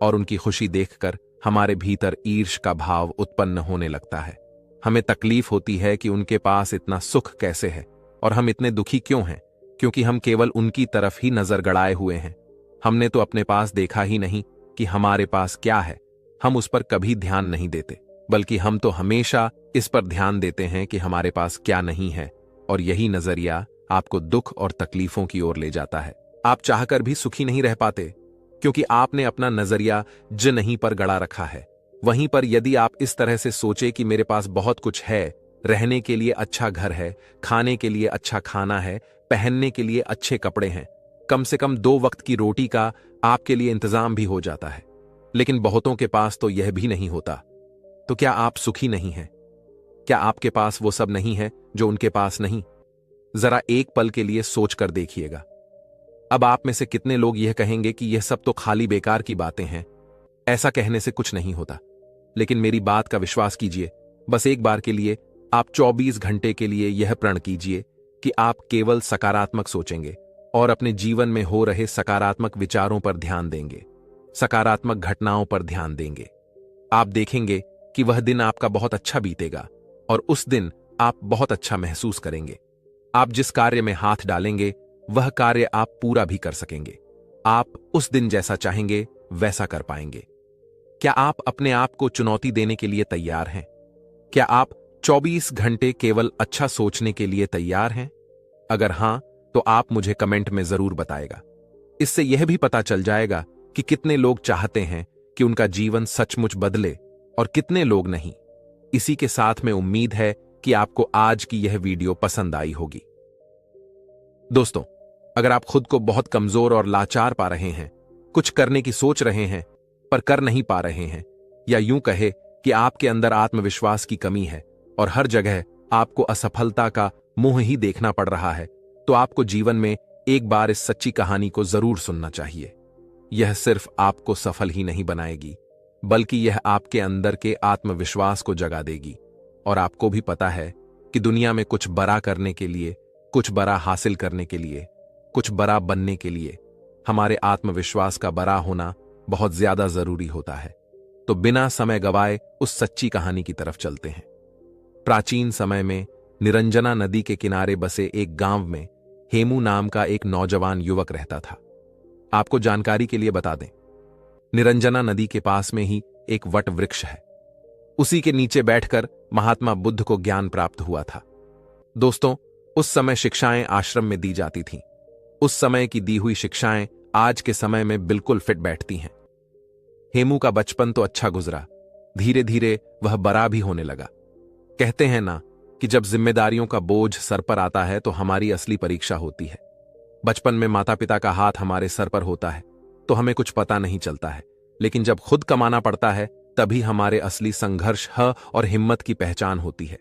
और उनकी खुशी देखकर हमारे भीतर ईर्ष्या का भाव उत्पन्न होने लगता है। हमें तकलीफ होती है कि उनके पास इतना सुख कैसे है और हम इतने दुखी क्यों हैं, क्योंकि हम केवल उनकी तरफ ही नजर गड़ाए हुए हैं। हमने तो अपने पास देखा ही नहीं कि हमारे पास क्या है। हम उस पर कभी ध्यान नहीं देते, बल्कि हम तो हमेशा इस पर ध्यान देते हैं कि हमारे पास क्या नहीं है, और यही नजरिया आपको दुख और तकलीफों की ओर ले जाता है। आप चाहकर भी सुखी नहीं रह पाते क्योंकि आपने अपना नजरिया ज नहीं पर गड़ा रखा है। वहीं पर यदि आप इस तरह से सोचे कि मेरे पास बहुत कुछ है, रहने के लिए अच्छा घर है, खाने के लिए अच्छा खाना है, पहनने के लिए अच्छे कपड़े हैं, कम से कम 2 वक्त की रोटी का आपके लिए इंतजाम भी हो जाता है, लेकिन बहुतों के पास तो यह भी नहीं होता, तो क्या आप सुखी नहीं हैं? क्या आपके पास वो सब नहीं है जो उनके पास नहीं? जरा एक पल के लिए सोच कर देखिएगा। अब आप में से कितने लोग यह कहेंगे कि यह सब तो खाली बेकार की बातें हैं, ऐसा कहने से कुछ नहीं होता। लेकिन मेरी बात का विश्वास कीजिए, बस एक बार के लिए आप 24 घंटे के लिए यह प्रण कीजिए कि आप केवल सकारात्मक सोचेंगे और अपने जीवन में हो रहे सकारात्मक विचारों पर ध्यान देंगे, सकारात्मक घटनाओं पर ध्यान देंगे। आप देखेंगे कि वह दिन आपका बहुत अच्छा बीतेगा और उस दिन आप बहुत अच्छा महसूस करेंगे। आप जिस कार्य में हाथ डालेंगे वह कार्य आप पूरा भी कर सकेंगे। आप उस दिन जैसा चाहेंगे वैसा कर पाएंगे। क्या आप अपने आप को चुनौती देने के लिए तैयार हैं? क्या आप 24 घंटे केवल अच्छा सोचने के लिए तैयार हैं? अगर हां, तो आप मुझे कमेंट में जरूर बताएगा। इससे यह भी पता चल जाएगा कि कितने लोग चाहते हैं कि उनका जीवन सचमुच बदले और कितने लोग नहीं। इसी के साथ में उम्मीद है कि आपको आज की यह वीडियो पसंद आई होगी। दोस्तों, अगर आप खुद को बहुत कमजोर और लाचार पा रहे हैं, कुछ करने की सोच रहे हैं पर कर नहीं पा रहे हैं, या यूं कहे कि आपके अंदर आत्मविश्वास की कमी है और हर जगह आपको असफलता का मुंह ही देखना पड़ रहा है, तो आपको जीवन में एक बार इस सच्ची कहानी को जरूर सुनना चाहिए। यह सिर्फ आपको सफल ही नहीं बनाएगी, बल्कि यह आपके अंदर के आत्मविश्वास को जगा देगी। और आपको भी पता है कि दुनिया में कुछ बड़ा करने के लिए, कुछ बड़ा हासिल करने के लिए, कुछ बड़ा बनने के लिए हमारे आत्मविश्वास का बड़ा होना बहुत ज्यादा जरूरी होता है। तो बिना समय गवाए उस सच्ची कहानी की तरफ चलते हैं। प्राचीन समय में निरंजना नदी के किनारे बसे एक गांव में हेमू नाम का एक नौजवान युवक रहता था। आपको जानकारी के लिए बता दें, निरंजना नदी के पास में ही एक वट वृक्ष है। उसी के नीचे बैठकर महात्मा बुद्ध को ज्ञान प्राप्त हुआ था। दोस्तों, उस समय शिक्षाएं आश्रम में दी जाती थीं। उस समय की दी हुई शिक्षाएं आज के समय में बिल्कुल फिट बैठती हैं। हेमू का बचपन तो अच्छा गुजरा, धीरे धीरे वह बड़ा भी होने लगा। कहते हैं ना कि जब जिम्मेदारियों का बोझ सर पर आता है तो हमारी असली परीक्षा होती है। बचपन में माता पिता का हाथ हमारे सर पर होता है तो हमें कुछ पता नहीं चलता है, लेकिन जब खुद कमाना पड़ता है तभी हमारे असली संघर्ष और हिम्मत की पहचान होती है।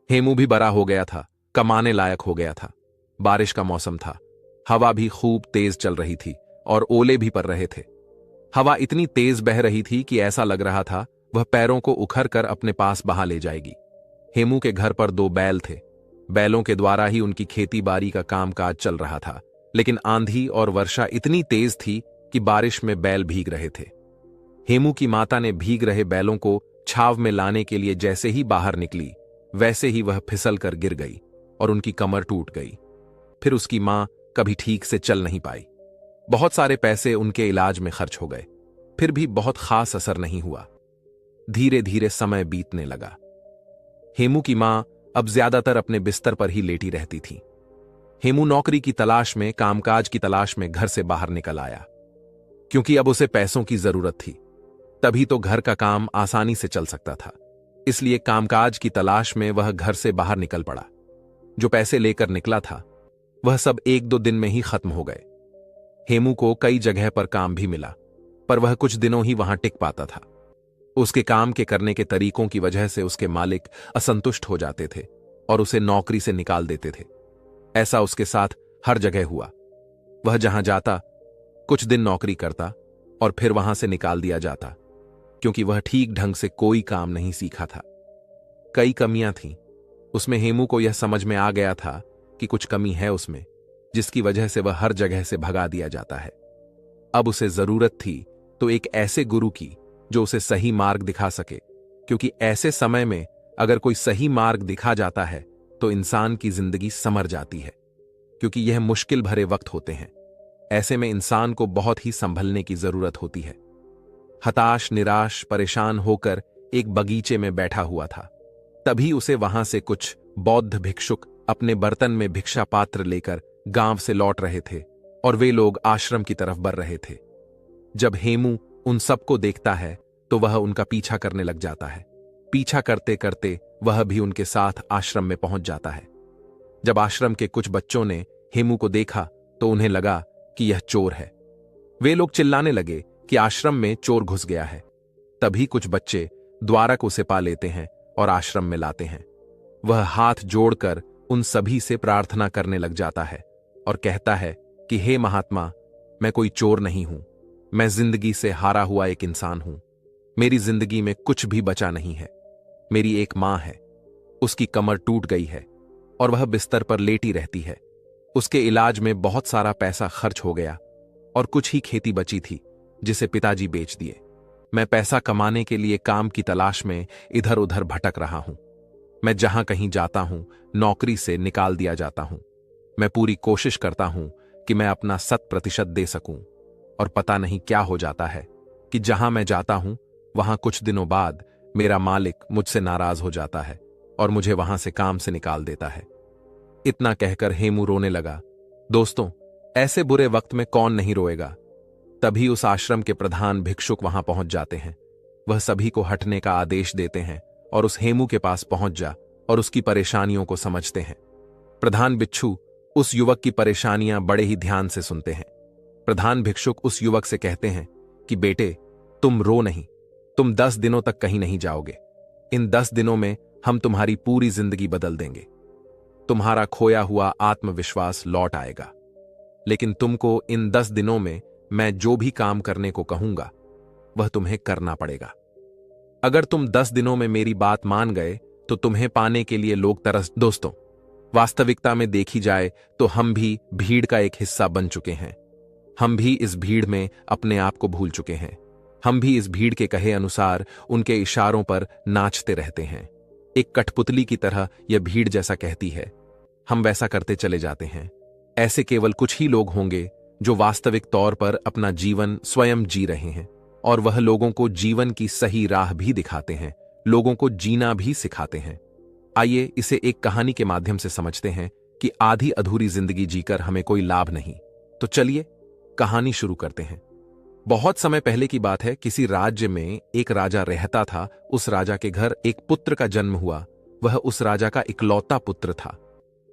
हेमू भी बड़ा हो गया था, कमाने लायक हो गया था। बारिश का मौसम था, हवा भी खूब तेज चल रही थी और ओले भी पड़ रहे थे। हवा इतनी तेज बह रही थी कि ऐसा लग रहा था वह पैरों को उखड़ कर अपने पास बहा ले जाएगी। हेमू के घर पर 2 बैल थे। बैलों के द्वारा ही उनकी खेती बाड़ी का कामकाज चल रहा था, लेकिन आंधी और वर्षा इतनी तेज थी कि बारिश में बैल भीग रहे थे। हेमू की माता ने भीग रहे बैलों को छाव में लाने के लिए जैसे ही बाहर निकली, वैसे ही वह फिसल कर गिर गई और उनकी कमर टूट गई। फिर उसकी मां कभी ठीक से चल नहीं पाई। बहुत सारे पैसे उनके इलाज में खर्च हो गए, फिर भी बहुत खास असर नहीं हुआ। धीरे धीरे समय बीतने लगा। हेमू की मां अब ज्यादातर अपने बिस्तर पर ही लेटी रहती थी। हेमू नौकरी की तलाश में, कामकाज की तलाश में घर से बाहर निकल आया, क्योंकि अब उसे पैसों की जरूरत थी। तभी तो घर का काम आसानी से चल सकता था। इसलिए कामकाज की तलाश में वह घर से बाहर निकल पड़ा। जो पैसे लेकर निकला था वह सब 1-2 दिन में ही खत्म हो गए। हेमू को कई जगह पर काम भी मिला, पर वह कुछ दिनों ही वहां टिक पाता था। उसके काम के करने के तरीकों की वजह से उसके मालिक असंतुष्ट हो जाते थे और उसे नौकरी से निकाल देते थे। ऐसा उसके साथ हर जगह हुआ। वह जहां जाता, कुछ दिन नौकरी करता और फिर वहां से निकाल दिया जाता, क्योंकि वह ठीक ढंग से कोई काम नहीं सीखा था। कई कमियां थीं। उसमें हेमू को यह समझ में आ गया था कि कुछ कमी है उसमें, जिसकी वजह से वह हर जगह से भगा दिया जाता है। अब उसे जरूरत थी तो एक ऐसे गुरु की जो उसे सही मार्ग दिखा सके, क्योंकि ऐसे समय में अगर कोई सही मार्ग दिखा जाता है तो इंसान की जिंदगी संवर जाती है, क्योंकि यह मुश्किल भरे वक्त होते हैं। ऐसे में इंसान को बहुत ही संभलने की जरूरत होती है। हताश, निराश, परेशान होकर एक बगीचे में बैठा हुआ था। तभी उसे वहां से कुछ बौद्ध भिक्षुक अपने बर्तन में भिक्षा पात्र लेकर गांव से लौट रहे थे और वे लोग आश्रम की तरफ बढ़ रहे थे। जब हेमू उन सबको देखता है तो वह उनका पीछा करने लग जाता है। पीछा करते करते वह भी उनके साथ आश्रम में पहुंच जाता है। जब आश्रम के कुछ बच्चों ने हेमू को देखा तो उन्हें लगा कि यह चोर है। वे लोग चिल्लाने लगे कि आश्रम में चोर घुस गया है। तभी कुछ बच्चे द्वारक उसे पा लेते हैं और आश्रम में लाते हैं। वह हाथ जोड़कर उन सभी से प्रार्थना करने लग जाता है और कहता है कि हे महात्मा, मैं कोई चोर नहीं हूं। मैं जिंदगी से हारा हुआ एक इंसान हूं। मेरी जिंदगी में कुछ भी बचा नहीं है। मेरी एक मां है, उसकी कमर टूट गई है और वह बिस्तर पर लेटी रहती है। उसके इलाज में बहुत सारा पैसा खर्च हो गया और कुछ ही खेती बची थी जिसे पिताजी बेच दिए। मैं पैसा कमाने के लिए काम की तलाश में इधर उधर भटक रहा हूं। मैं जहां कहीं जाता हूं, नौकरी से निकाल दिया जाता हूं। मैं पूरी कोशिश करता हूं कि मैं अपना 100% दे सकूं, और पता नहीं क्या हो जाता है कि जहां मैं जाता हूं वहां कुछ दिनों बाद मेरा मालिक मुझसे नाराज हो जाता है और मुझे वहां से काम से निकाल देता है। इतना कहकर हेमू रोने लगा। दोस्तों, ऐसे बुरे वक्त में कौन नहीं रोएगा। तभी उस आश्रम के प्रधान भिक्षुक वहां पहुंच जाते हैं। वह सभी को हटने का आदेश देते हैं और उस हेमू के पास पहुंच जा और उसकी परेशानियों को समझते हैं। प्रधान भिक्षु उस युवक की परेशानियां बड़े ही ध्यान से सुनते हैं। प्रधान भिक्षुक उस युवक से कहते हैं कि बेटे, तुम रो नहीं, तुम 10 दिनों तक कहीं नहीं जाओगे। इन 10 दिनों में हम तुम्हारी पूरी जिंदगी बदल देंगे। तुम्हारा खोया हुआ आत्मविश्वास लौट आएगा। लेकिन तुमको इन 10 दिनों में मैं जो भी काम करने को कहूंगा वह तुम्हें करना पड़ेगा। अगर तुम 10 दिनों में मेरी बात मान गए तो तुम्हें पाने के लिए लोग तरस। दोस्तों, वास्तविकता में देखी जाए तो हम भी भीड़ का एक हिस्सा बन चुके हैं। हम भी इस भीड़ में अपने आप को भूल चुके हैं। हम भी इस भीड़ के कहे अनुसार उनके इशारों पर नाचते रहते हैं। एक कठपुतली की तरह यह भीड़ जैसा कहती है, हम वैसा करते चले जाते हैं। ऐसे केवल कुछ ही लोग होंगे जो वास्तविक तौर पर अपना जीवन स्वयं जी रहे हैं, और वह लोगों को जीवन की सही राह भी दिखाते हैं, लोगों को जीना भी सिखाते हैं। आइए इसे एक कहानी के माध्यम से समझते हैं कि आधी अधूरी जिंदगी जीकर हमें कोई लाभ नहीं। तो चलिए कहानी शुरू करते हैं। बहुत समय पहले की बात है। किसी राज्य में एक राजा रहता था। उस राजा के घर एक पुत्र का जन्म हुआ। वह उस राजा का इकलौता पुत्र था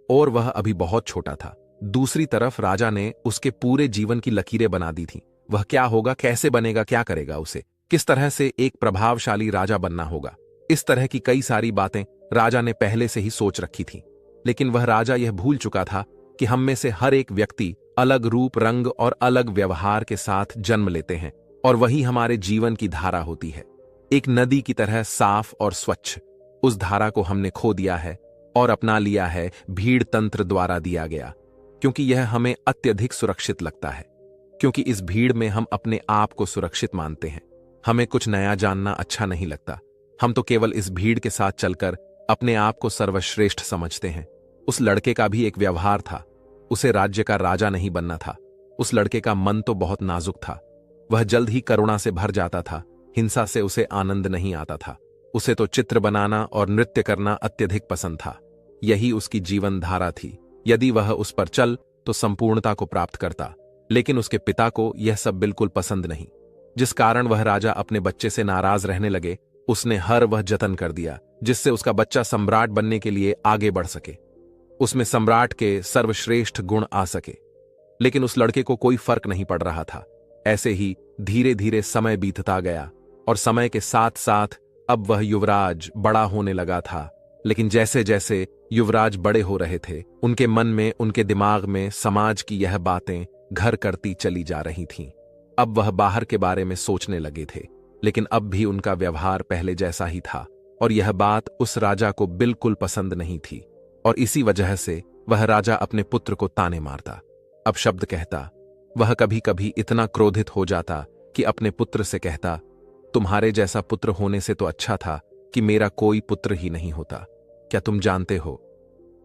और वह अभी बहुत छोटा था। दूसरी तरफ राजा ने उसके पूरे जीवन की लकीरें बना दी थी। वह क्या होगा, कैसे बनेगा, क्या करेगा, उसे किस तरह से एक प्रभावशाली राजा बनना होगा, इस तरह की कई सारी बातें राजा ने पहले से ही सोच रखी थी। लेकिन वह राजा यह भूल चुका था कि हम में से हर एक व्यक्ति अलग रूप, रंग और अलग व्यवहार के साथ जन्म लेते हैं, और वही हमारे जीवन की धारा होती है। एक नदी की तरह साफ और स्वच्छ। उस धारा को हमने खो दिया है और अपना लिया है भीड़ तंत्र द्वारा दिया गया, क्योंकि यह हमें अत्यधिक सुरक्षित लगता है। क्योंकि इस भीड़ में हम अपने आप को सुरक्षित मानते हैं। हमें कुछ नया जानना अच्छा नहीं लगता। हम तो केवल इस भीड़ के साथ चलकर अपने आप को सर्वश्रेष्ठ समझते हैं। उस लड़के का भी एक व्यवहार था। उसे राज्य का राजा नहीं बनना था। उस लड़के का मन तो बहुत नाजुक था। वह जल्द ही करुणा से भर जाता था। हिंसा से उसे आनंद नहीं आता था। उसे तो चित्र बनाना और नृत्य करना अत्यधिक पसंद था। यही उसकी जीवन धारा थी। यदि वह उस पर चल तो संपूर्णता को प्राप्त करता। लेकिन उसके पिता को यह सब बिल्कुल पसंद नहीं, जिस कारण वह राजा अपने बच्चे से नाराज रहने लगे। उसने हर वह जतन कर दिया जिससे उसका बच्चा सम्राट बनने के लिए आगे बढ़ सके, उसमें सम्राट के सर्वश्रेष्ठ गुण आ सके। लेकिन उस लड़के को कोई फर्क नहीं पड़ रहा था। ऐसे ही धीरे धीरे समय बीतता गया और समय के साथ साथ अब वह युवराज बड़ा होने लगा था। लेकिन जैसे जैसे युवराज बड़े हो रहे थे, उनके मन में, उनके दिमाग में समाज की यह बातें घर करती चली जा रही थीं। अब वह बाहर के बारे में सोचने लगे थे, लेकिन अब भी उनका व्यवहार पहले जैसा ही था, और यह बात उस राजा को बिल्कुल पसंद नहीं थी। और इसी वजह से वह राजा अपने पुत्र को ताने मारता, अपशब्द कहता। वह कभी कभी इतना क्रोधित हो जाता कि अपने पुत्र से कहता, तुम्हारे जैसा पुत्र होने से तो अच्छा था कि मेरा कोई पुत्र ही नहीं होता। क्या तुम जानते हो,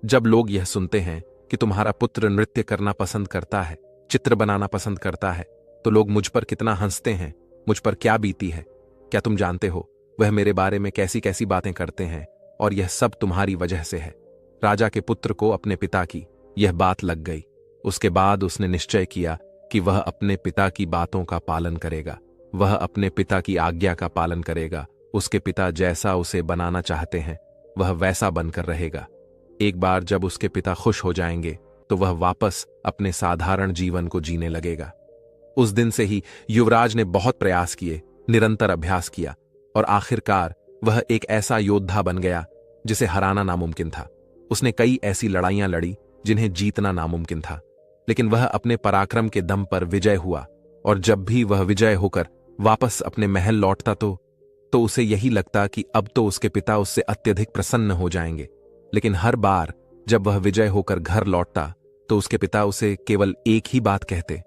जब लोग यह सुनते हैं कि तुम्हारा पुत्र नृत्य करना पसंद करता है, चित्र बनाना पसंद करता है, तो लोग मुझ पर कितना हंसते हैं, मुझ पर क्या बीती है। क्या तुम जानते हो वह मेरे बारे में कैसी कैसी बातें करते हैं, और यह सब तुम्हारी वजह से है। राजा के पुत्र को अपने पिता की यह बात लग गई। उसके बाद उसने निश्चय किया कि वह अपने पिता की बातों का पालन करेगा। वह अपने पिता की आज्ञा का पालन करेगा। उसके पिता जैसा उसे बनाना चाहते हैं वह वैसा बनकर रहेगा। एक बार जब उसके पिता खुश हो जाएंगे तो वह वापस अपने साधारण जीवन को जीने लगेगा। उस दिन से ही युवराज ने बहुत प्रयास किए, निरंतर अभ्यास किया, और आखिरकार वह एक ऐसा योद्धा बन गया जिसे हराना नामुमकिन था। उसने कई ऐसी लड़ाइयां लड़ी जिन्हें जीतना नामुमकिन था, लेकिन वह अपने पराक्रम के दम पर विजय हुआ। और जब भी वह विजय होकर वापस अपने महल लौटता तो उसे यही लगता कि अब तो उसके पिता उससे अत्यधिक प्रसन्न हो जाएंगे। लेकिन हर बार जब वह विजय होकर घर लौटता तो उसके पिता उसे केवल एक ही बात कहते,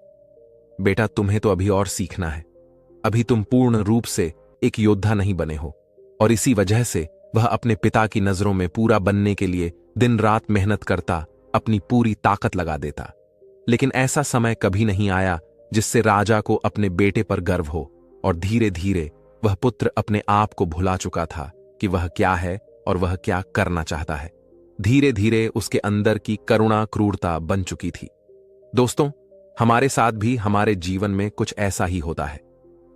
बेटा तुम्हें तो अभी और सीखना है, अभी तुम पूर्ण रूप से एक योद्धा नहीं बने हो। और इसी वजह से वह अपने पिता की नजरों में पूरा बनने के लिए दिन रात मेहनत करता, अपनी पूरी ताकत लगा देता। लेकिन ऐसा समय कभी नहीं आया जिससे राजा को अपने बेटे पर गर्व हो, और धीरे धीरे वह पुत्र अपने आप को भुला चुका था कि वह क्या है और वह क्या करना चाहता है। धीरे धीरे उसके अंदर की करुणा क्रूरता बन चुकी थी। दोस्तों, हमारे साथ भी हमारे जीवन में कुछ ऐसा ही होता है।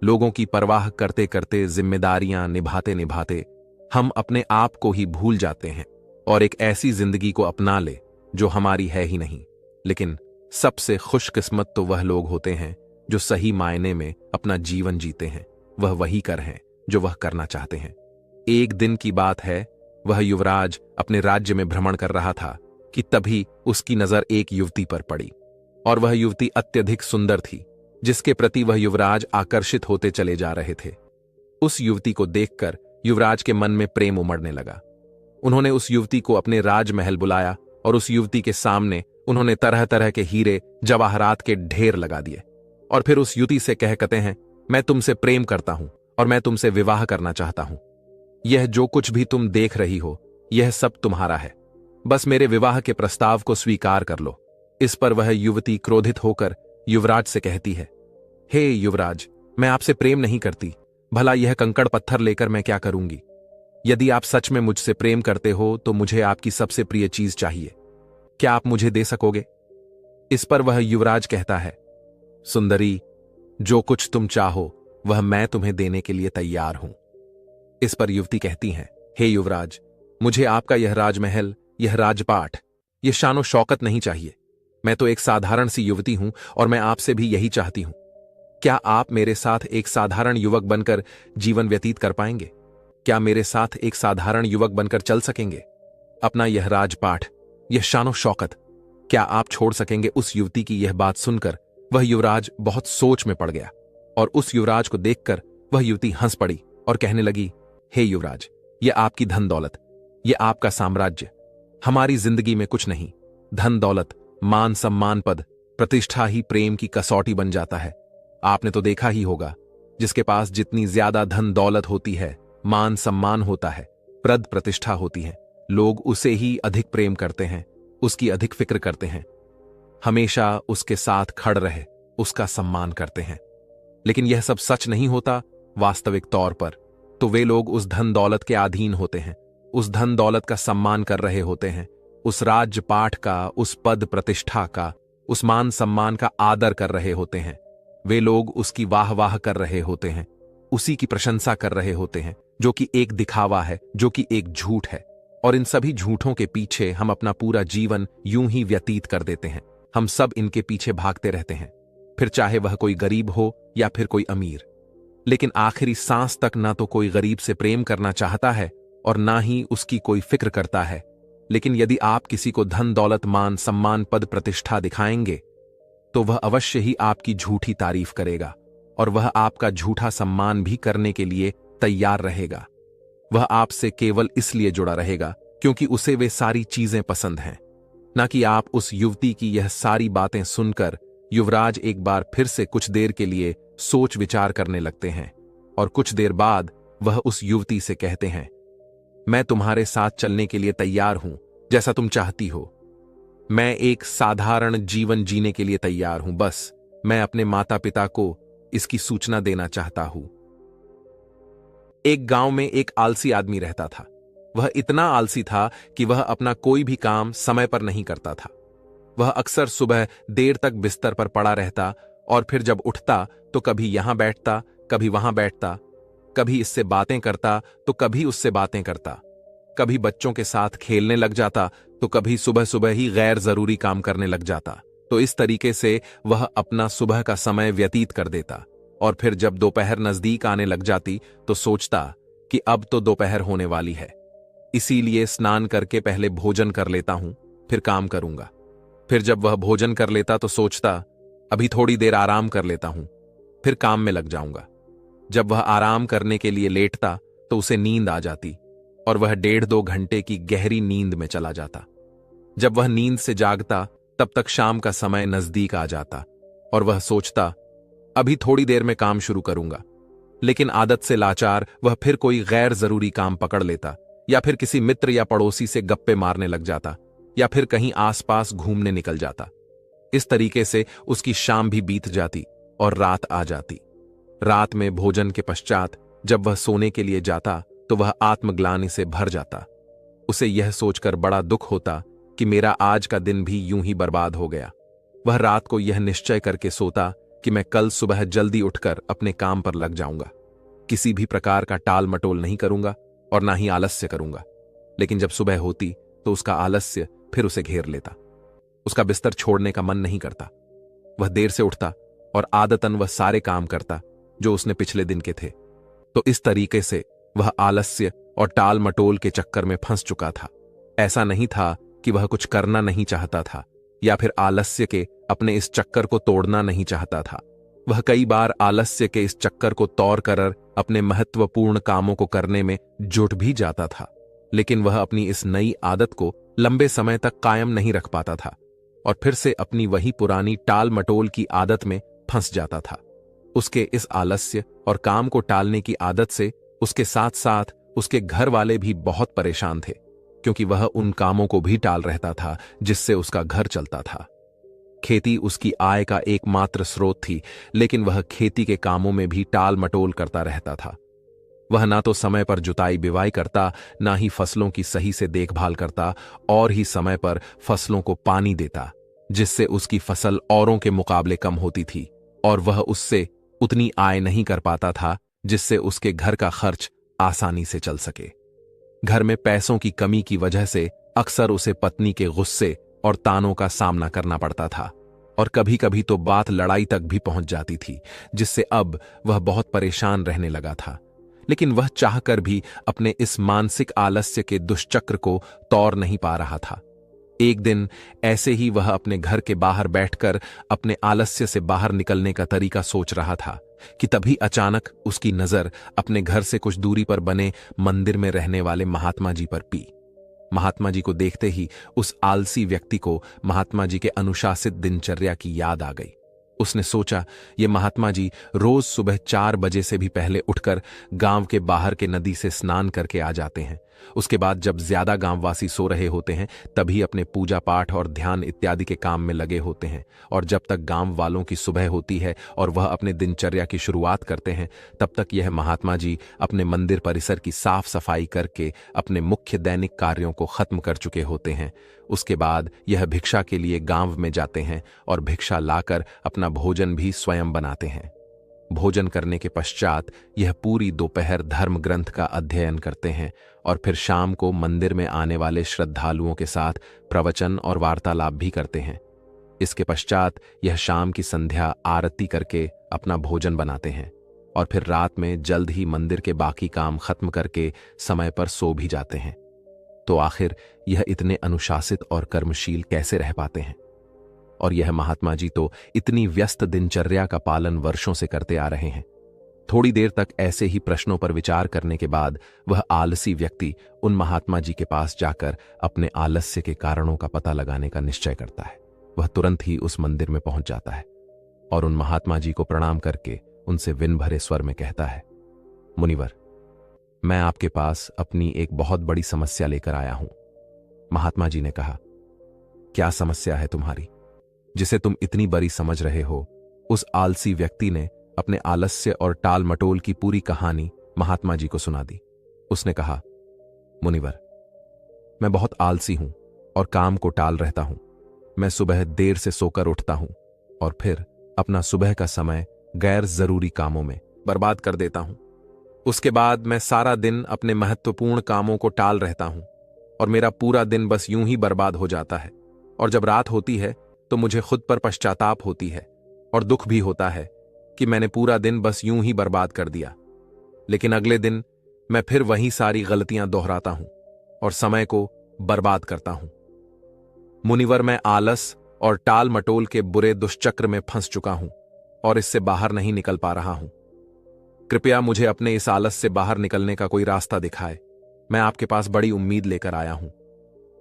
लोगों की परवाह करते करते, जिम्मेदारियां निभाते निभाते हम अपने आप को ही भूल जाते हैं और एक ऐसी जिंदगी को अपना ले जो हमारी है ही नहीं। लेकिन सबसे खुशकिस्मत तो वह लोग होते हैं जो सही मायने में अपना जीवन जीते हैं। वह वही कर हैं जो वह करना चाहते हैं। एक दिन की बात है, वह युवराज अपने राज्य में भ्रमण कर रहा था कि तभी उसकी नजर एक युवती पर पड़ी, और वह युवती अत्यधिक सुंदर थी। जिसके प्रति वह युवराज आकर्षित होते चले जा रहे थे। उस युवती को देखकर युवराज के मन में प्रेम उमड़ने लगा। उन्होंने उस युवती को अपने राजमहल बुलाया और उस युवती के सामने उन्होंने तरह तरह के हीरे जवाहरात के ढेर लगा दिए और फिर उस युवती से कहते हैं, मैं तुमसे प्रेम करता हूं और मैं तुमसे विवाह करना चाहता हूं। यह जो कुछ भी तुम देख रही हो यह सब तुम्हारा है, बस मेरे विवाह के प्रस्ताव को स्वीकार कर लो। इस पर वह युवती क्रोधित होकर युवराज से कहती है, हे युवराज, मैं आपसे प्रेम नहीं करती, भला यह कंकड़ पत्थर लेकर मैं क्या करूंगी? यदि आप सच में मुझसे प्रेम करते हो तो मुझे आपकी सबसे प्रिय चीज चाहिए, क्या आप मुझे दे सकोगे? इस पर वह युवराज कहता है, सुंदरी, जो कुछ तुम चाहो वह मैं तुम्हें देने के लिए तैयार हूं। इस पर युवती कहती है, हे युवराज, मुझे आपका यह राजमहल, यह राजपाट, यह शानो शौकत नहीं चाहिए। मैं तो एक साधारण सी युवती हूं और मैं आपसे भी यही चाहती हूं। क्या आप मेरे साथ एक साधारण युवक बनकर जीवन व्यतीत कर पाएंगे? क्या मेरे साथ एक साधारण युवक बनकर चल सकेंगे? अपना यह राजपाट, यह शानो शौकत, क्या आप छोड़ सकेंगे? उस युवती की यह बात सुनकर वह युवराज बहुत सोच में पड़ गया और उस युवराज को देखकर वह युवती हंस पड़ी और कहने लगी, हे युवराज, यह आपकी धन दौलत, यह आपका साम्राज्य, हमारी जिंदगी में कुछ नहीं। धन दौलत, मान सम्मान, पद प्रतिष्ठा ही प्रेम की कसौटी बन जाता है। आपने तो देखा ही होगा, जिसके पास जितनी ज्यादा धन दौलत होती है, मान सम्मान होता है, पद प्रतिष्ठा होती है, लोग उसे ही अधिक प्रेम करते हैं, उसकी अधिक फिक्र करते हैं, हमेशा उसके साथ खड़ रहे उसका सम्मान करते हैं। लेकिन यह सब सच नहीं होता। वास्तविक तौर पर तो वे लोग उस धन दौलत के अधीन होते हैं, उस धन दौलत का सम्मान कर रहे होते हैं, उस राज्यपाठ का, उस पद प्रतिष्ठा का, उस मान सम्मान का आदर कर रहे होते हैं। वे लोग उसकी वाह वाह कर रहे होते हैं, उसी की प्रशंसा कर रहे होते हैं, जो कि एक दिखावा है, जो कि एक झूठ है। और इन सभी झूठों के पीछे हम अपना पूरा जीवन यूं ही व्यतीत कर देते हैं। हम सब इनके पीछे भागते रहते हैं, फिर चाहे वह कोई गरीब हो या फिर कोई अमीर। लेकिन आखिरी सांस तक ना तो कोई गरीब से प्रेम करना चाहता है और ना ही उसकी कोई फिक्र करता है। लेकिन यदि आप किसी को धन दौलत, मान सम्मान, पद प्रतिष्ठा दिखाएंगे तो वह अवश्य ही आपकी झूठी तारीफ करेगा और वह आपका झूठा सम्मान भी करने के लिए तैयार रहेगा। वह आपसे केवल इसलिए जुड़ा रहेगा क्योंकि उसे वे सारी चीजें पसंद हैं, ना कि आप। उस युवती की यह सारी बातें सुनकर युवराज एक बार फिर से कुछ देर के लिए सोच विचार करने लगते हैं और कुछ देर बाद वह उस युवती से कहते हैं, मैं तुम्हारे साथ चलने के लिए तैयार हूं, जैसा तुम चाहती हो। मैं एक साधारण जीवन जीने के लिए तैयार हूं, बस मैं अपने माता पिता को इसकी सूचना देना चाहता हूं। एक गांव में एक आलसी आदमी रहता था। वह इतना आलसी था कि वह अपना कोई भी काम समय पर नहीं करता था। वह अक्सर सुबह देर तक बिस्तर पर पड़ा रहता और फिर जब उठता तो कभी यहां बैठता, कभी वहां बैठता, कभी इससे बातें करता तो कभी उससे बातें करता, कभी बच्चों के साथ खेलने लग जाता तो कभी सुबह सुबह ही गैर जरूरी काम करने लग जाता। तो इस तरीके से वह अपना सुबह का समय व्यतीत कर देता और फिर जब दोपहर नजदीक आने लग जाती तो सोचता कि अब तो दोपहर होने वाली है, इसीलिए स्नान करके पहले भोजन कर लेता हूं, फिर काम करूंगा। फिर जब वह भोजन कर लेता तो सोचता, अभी थोड़ी देर आराम कर लेता हूं, फिर काम में लग जाऊंगा। जब वह आराम करने के लिए लेटता तो उसे नींद आ जाती और वह 1.5-2 घंटे की गहरी नींद में चला जाता। जब वह नींद से जागता तब तक शाम का समय नजदीक आ जाता और वह सोचता, अभी थोड़ी देर में काम शुरू करूंगा। लेकिन आदत से लाचार वह फिर कोई गैर जरूरी काम पकड़ लेता या फिर किसी मित्र या पड़ोसी से गप्पे मारने लग जाता या फिर कहीं आसपास घूमने निकल जाता। इस तरीके से उसकी शाम भी बीत जाती और रात आ जाती। रात में भोजन के पश्चात जब वह सोने के लिए जाता तो वह आत्मग्लानि से भर जाता। उसे यह सोचकर बड़ा दुख होता कि मेरा आज का दिन भी यूं ही बर्बाद हो गया। वह रात को यह निश्चय करके सोता कि मैं कल सुबह जल्दी उठकर अपने काम पर लग जाऊंगा, किसी भी प्रकार का टाल मटोल नहीं करूंगा और ना ही आलस्य करूंगा। लेकिन जब सुबह होती तो उसका आलस्य फिर उसे घेर लेता। उसका बिस्तर छोड़ने का मन नहीं करता। वह देर से उठता और आदतन वह सारे काम करता जो उसने पिछले दिन के थे। तो इस तरीके से वह आलस्य और टाल मटोल के चक्कर में फंस चुका था। ऐसा नहीं था कि वह कुछ करना नहीं चाहता था या फिर आलस्य के अपने इस चक्कर को तोड़ना नहीं चाहता था। वह कई बार आलस्य के इस चक्कर को तोड़ कर अपने महत्वपूर्ण कामों को करने में जुट भी जाता था, लेकिन वह अपनी इस नई आदत को लंबे समय तक कायम नहीं रख पाता था और फिर से अपनी वही पुरानी टाल मटोल की आदत में फंस जाता था। उसके इस आलस्य और काम को टालने की आदत से उसके साथ साथ उसके घर वाले भी बहुत परेशान थे, क्योंकि वह उन कामों को भी टाल रहता था जिससे उसका घर चलता था। खेती उसकी आय का एकमात्र स्रोत थी, लेकिन वह खेती के कामों में भी टाल मटोल करता रहता था। वह ना तो समय पर जुताई बिवाई करता, ना ही फसलों की सही से देखभाल करता और ही समय पर फसलों को पानी देता, जिससे उसकी फसल औरों के मुकाबले कम होती थी और वह उससे उतनी आय नहीं कर पाता था जिससे उसके घर का खर्च आसानी से चल सके। घर में पैसों की कमी की वजह से अक्सर उसे पत्नी के गुस्से और तानों का सामना करना पड़ता था और कभी कभी तो बात लड़ाई तक भी पहुंच जाती थी, जिससे अब वह बहुत परेशान रहने लगा था। लेकिन वह चाहकर भी अपने इस मानसिक आलस्य के दुष्चक्र को तोड़ नहीं पा रहा था। एक दिन ऐसे ही वह अपने घर के बाहर बैठकर अपने आलस्य से बाहर निकलने का तरीका सोच रहा था कि तभी अचानक उसकी नजर अपने घर से कुछ दूरी पर बने मंदिर में रहने वाले महात्मा जी पर पी। महात्मा जी को देखते ही उस आलसी व्यक्ति को महात्मा जी के अनुशासित दिनचर्या की याद आ गई। उसने सोचा, ये महात्मा जी रोज सुबह 4 बजे से भी पहले उठकर गांव के बाहर के नदी से स्नान करके आ जाते हैं। उसके बाद जब ज्यादा गांववासी सो रहे होते हैं तभी अपने पूजा पाठ और ध्यान इत्यादि के काम में लगे होते हैं, और जब तक गांव वालों की सुबह होती है और वह अपने दिनचर्या की शुरुआत करते हैं तब तक यह महात्मा जी अपने मंदिर परिसर की साफ सफाई करके अपने मुख्य दैनिक कार्यों को खत्म कर चुके होते हैं। उसके बाद यह भिक्षा के लिए गांव में जाते हैं और भिक्षा लाकर अपना भोजन भी स्वयं बनाते हैं। भोजन करने के पश्चात यह पूरी दोपहर धर्म ग्रंथ का अध्ययन करते हैं और फिर शाम को मंदिर में आने वाले श्रद्धालुओं के साथ प्रवचन और वार्तालाप भी करते हैं। इसके पश्चात यह शाम की संध्या आरती करके अपना भोजन बनाते हैं और फिर रात में जल्द ही मंदिर के बाकी काम खत्म करके समय पर सो भी जाते हैं। तो आखिर यह इतने अनुशासित और कर्मशील कैसे रह पाते हैं? और यह महात्मा जी तो इतनी व्यस्त दिनचर्या का पालन वर्षों से करते आ रहे हैं। थोड़ी देर तक ऐसे ही प्रश्नों पर विचार करने के बाद वह आलसी व्यक्ति उन महात्मा जी के पास जाकर अपने आलस्य के कारणों का पता लगाने का निश्चय करता है। वह तुरंत ही उस मंदिर में पहुंच जाता है और उन महात्मा जी को प्रणाम करके उनसे विन भरे स्वर में कहता है, मुनिवर, मैं आपके पास अपनी एक बहुत बड़ी समस्या लेकर आया हूं। महात्मा जी ने कहा, क्या समस्या है तुम्हारी जिसे तुम इतनी बड़ी समझ रहे हो? उस आलसी व्यक्ति ने अपने आलस्य और टाल मटोल की पूरी कहानी महात्मा जी को सुना दी। उसने कहा, मुनिवर, मैं बहुत आलसी हूं और काम को टाल रहता हूं। मैं सुबह देर से सोकर उठता हूं और फिर अपना सुबह का समय गैर जरूरी कामों में बर्बाद कर देता हूं। उसके बाद मैं सारा दिन अपने महत्वपूर्ण कामों को टाल रहता हूं और मेरा पूरा दिन बस यूं ही बर्बाद हो जाता है। और जब रात होती है तो मुझे खुद पर पश्चाताप होती है और दुख भी होता है कि मैंने पूरा दिन बस यूं ही बर्बाद कर दिया। लेकिन अगले दिन मैं फिर वही सारी गलतियां दोहराता हूं और समय को बर्बाद करता हूं। मुनिवर, मैं आलस और टाल मटोल के बुरे दुष्चक्र में फंस चुका हूं और इससे बाहर नहीं निकल पा रहा हूं। कृपया मुझे अपने इस आलस से बाहर निकलने का कोई रास्ता दिखाए। मैं आपके पास बड़ी उम्मीद लेकर आया हूं।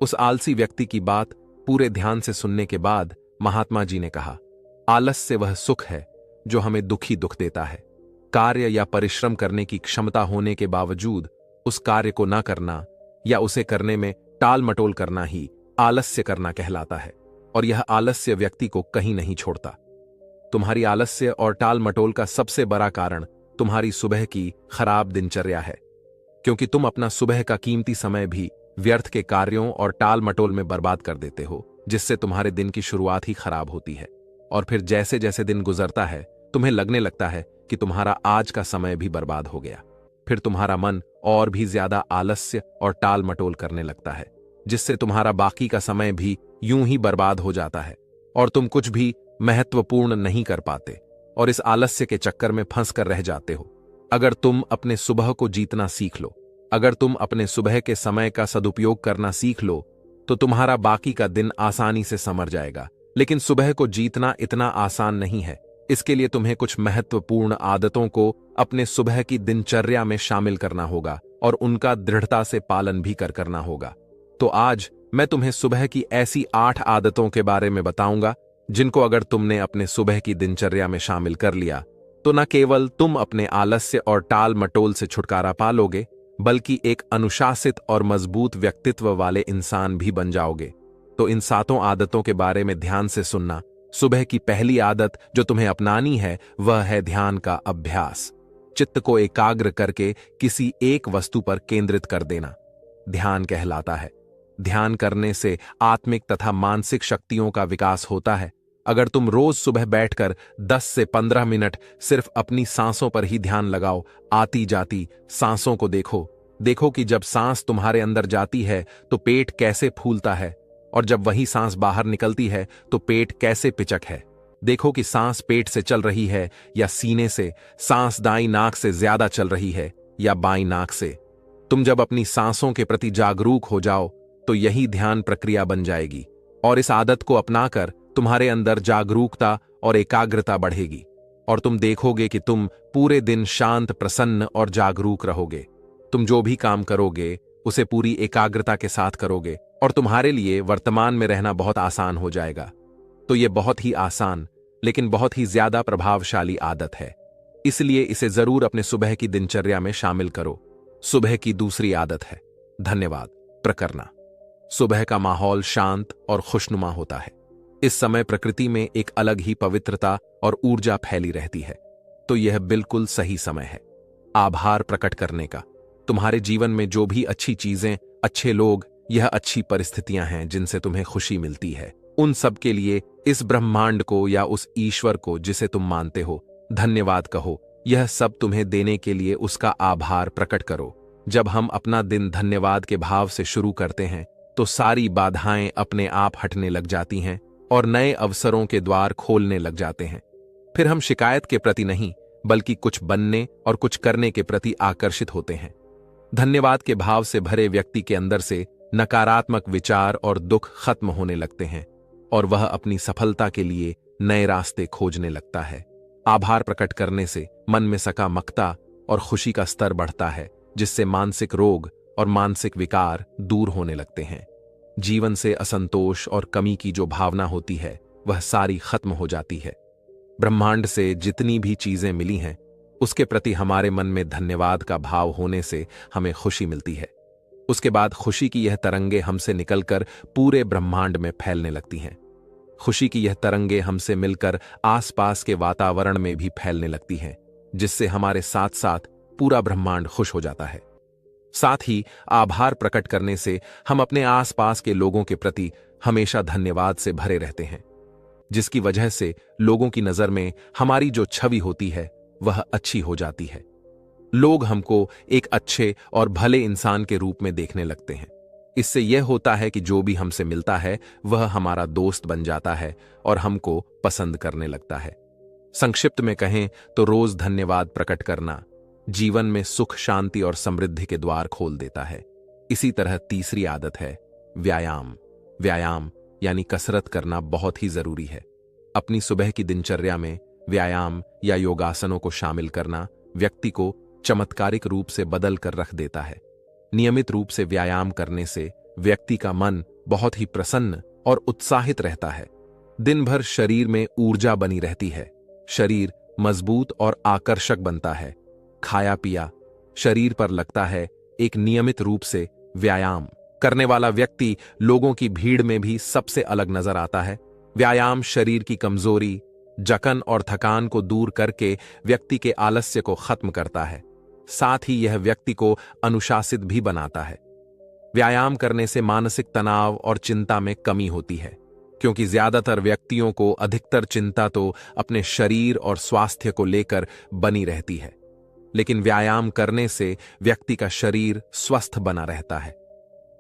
उस आलसी व्यक्ति की बात पूरे ध्यान से सुनने के बाद महात्मा जी ने कहा, आलस से वह सुख है जो हमें दुख देता है। कार्य या परिश्रम करने की क्षमता होने के बावजूद उस कार्य को न करना या उसे करने में टाल मटोल करना ही आलस्य करना कहलाता है, और यह आलस्य व्यक्ति को कहीं नहीं छोड़ता। तुम्हारी आलस्य और टाल मटोल का सबसे बड़ा कारण तुम्हारी सुबह की खराब दिनचर्या है, क्योंकि तुम अपना सुबह का कीमती समय भी व्यर्थ के कार्यों और टाल मटोल में बर्बाद कर देते हो, जिससे तुम्हारे दिन की शुरुआत ही खराब होती है। और फिर जैसे जैसे दिन गुजरता है तुम्हें लगने लगता है कि तुम्हारा आज का समय भी बर्बाद हो गया। फिर तुम्हारा मन और भी ज्यादा आलस्य और टाल मटोल करने लगता है, जिससे तुम्हारा बाकी का समय भी यूं ही बर्बाद हो जाता है और तुम कुछ भी महत्वपूर्ण नहीं कर पाते और इस आलस्य के चक्कर में फंस कर रह जाते हो। अगर तुम अपने सुबह को जीतना सीख लो, अगर तुम अपने सुबह के समय का सदुपयोग करना सीख लो, तो तुम्हारा बाकी का दिन आसानी से संवर जाएगा। लेकिन सुबह को जीतना इतना आसान नहीं है, इसके लिए तुम्हें कुछ महत्वपूर्ण आदतों को अपने सुबह की दिनचर्या में शामिल करना होगा और उनका दृढ़ता से पालन भी करना होगा। तो आज मैं तुम्हें सुबह की ऐसी 8 आदतों के बारे में बताऊंगा जिनको अगर तुमने अपने सुबह की दिनचर्या में शामिल कर लिया तो न केवल तुम अपने आलस्य और टाल मटोल से छुटकारा पा लोगे, बल्कि एक अनुशासित और मजबूत व्यक्तित्व वाले इंसान भी बन जाओगे। तो इन 7 आदतों के बारे में ध्यान से सुनना। सुबह की पहली आदत जो तुम्हें अपनानी है वह है ध्यान का अभ्यास। चित्त को एकाग्र करके किसी एक वस्तु पर केंद्रित कर देना ध्यान कहलाता है। ध्यान करने से आत्मिक तथा मानसिक शक्तियों का विकास होता है। अगर तुम रोज सुबह बैठकर 10 से 15 मिनट सिर्फ अपनी सांसों पर ही ध्यान लगाओ, आती जाती सांसों को देखो कि जब सांस तुम्हारे अंदर जाती है तो पेट कैसे फूलता है, और जब वही सांस बाहर निकलती है तो पेट कैसे पिचक है। देखो कि सांस पेट से चल रही है या सीने से, सांस दाईं नाक से ज्यादा चल रही है या बाईं नाक से। तुम जब अपनी सांसों के प्रति जागरूक हो जाओ तो यही ध्यान प्रक्रिया बन जाएगी, और इस आदत को अपनाकर तुम्हारे अंदर जागरूकता और एकाग्रता बढ़ेगी और तुम देखोगे कि तुम पूरे दिन शांत, प्रसन्न और जागरूक रहोगे। तुम जो भी काम करोगे उसे पूरी एकाग्रता के साथ करोगे और तुम्हारे लिए वर्तमान में रहना बहुत आसान हो जाएगा। तो यह बहुत ही आसान लेकिन बहुत ही ज्यादा प्रभावशाली आदत है, इसलिए इसे जरूर अपने सुबह की दिनचर्या में शामिल करो। सुबह की दूसरी आदत है धन्यवाद प्रकरना। सुबह का माहौल शांत और खुशनुमा होता है। इस समय प्रकृति में एक अलग ही पवित्रता और ऊर्जा फैली रहती है। तो यह बिल्कुल सही समय है आभार प्रकट करने का। तुम्हारे जीवन में जो भी अच्छी चीजें, अच्छे लोग, यह अच्छी परिस्थितियां हैं जिनसे तुम्हें खुशी मिलती है, उन सब के लिए इस ब्रह्मांड को या उस ईश्वर को जिसे तुम मानते हो धन्यवाद कहो। यह सब तुम्हें देने के लिए उसका आभार प्रकट करो। जब हम अपना दिन धन्यवाद के भाव से शुरू करते हैं तो सारी बाधाएं अपने आप हटने लग जाती हैं और नए अवसरों के द्वार खोलने लग जाते हैं। फिर हम शिकायत के प्रति नहीं बल्कि कुछ बनने और कुछ करने के प्रति आकर्षित होते हैं। धन्यवाद के भाव से भरे व्यक्ति के अंदर से नकारात्मक विचार और दुख खत्म होने लगते हैं और वह अपनी सफलता के लिए नए रास्ते खोजने लगता है। आभार प्रकट करने से मन में सकारात्मकता और खुशी का स्तर बढ़ता है, जिससे मानसिक रोग और मानसिक विकार दूर होने लगते हैं। जीवन से असंतोष और कमी की जो भावना होती है वह सारी खत्म हो जाती है। ब्रह्मांड से जितनी भी चीजें मिली हैं उसके प्रति हमारे मन में धन्यवाद का भाव होने से हमें खुशी मिलती है। उसके बाद खुशी की यह तरंगे हमसे निकलकर पूरे ब्रह्मांड में फैलने लगती हैं। खुशी की यह तरंगे हमसे मिलकर आसपास के वातावरण में भी फैलने लगती हैं, जिससे हमारे साथ साथ पूरा ब्रह्मांड खुश हो जाता है। साथ ही आभार प्रकट करने से हम अपने आसपास के लोगों के प्रति हमेशा धन्यवाद से भरे रहते हैं, जिसकी वजह से लोगों की नजर में हमारी जो छवि होती है वह अच्छी हो जाती है। लोग हमको एक अच्छे और भले इंसान के रूप में देखने लगते हैं। इससे यह होता है कि जो भी हमसे मिलता है वह हमारा दोस्त बन जाता है और हमको पसंद करने लगता है। संक्षिप्त में कहें तो रोज धन्यवाद प्रकट करना जीवन में सुख, शांति और समृद्धि के द्वार खोल देता है। इसी तरह तीसरी आदत है व्यायाम। व्यायाम यानी कसरत करना बहुत ही जरूरी है। अपनी सुबह की दिनचर्या में व्यायाम या योगासनों को शामिल करना व्यक्ति को चमत्कारिक रूप से बदल कर रख देता है। नियमित रूप से व्यायाम करने से व्यक्ति का मन बहुत ही प्रसन्न और उत्साहित रहता है। दिन भर शरीर में ऊर्जा बनी रहती है। शरीर मजबूत और आकर्षक बनता है। खाया पिया शरीर पर लगता है। एक नियमित रूप से व्यायाम करने वाला व्यक्ति लोगों की भीड़ में भी सबसे अलग नजर आता है। व्यायाम शरीर की कमजोरी, जकन और थकान को दूर करके व्यक्ति के आलस्य को खत्म करता है। साथ ही यह व्यक्ति को अनुशासित भी बनाता है। व्यायाम करने से मानसिक तनाव और चिंता में कमी होती है, क्योंकि ज्यादातर व्यक्तियों को अधिकतर चिंता तो अपने शरीर और स्वास्थ्य को लेकर बनी रहती है। लेकिन व्यायाम करने से व्यक्ति का शरीर स्वस्थ बना रहता है,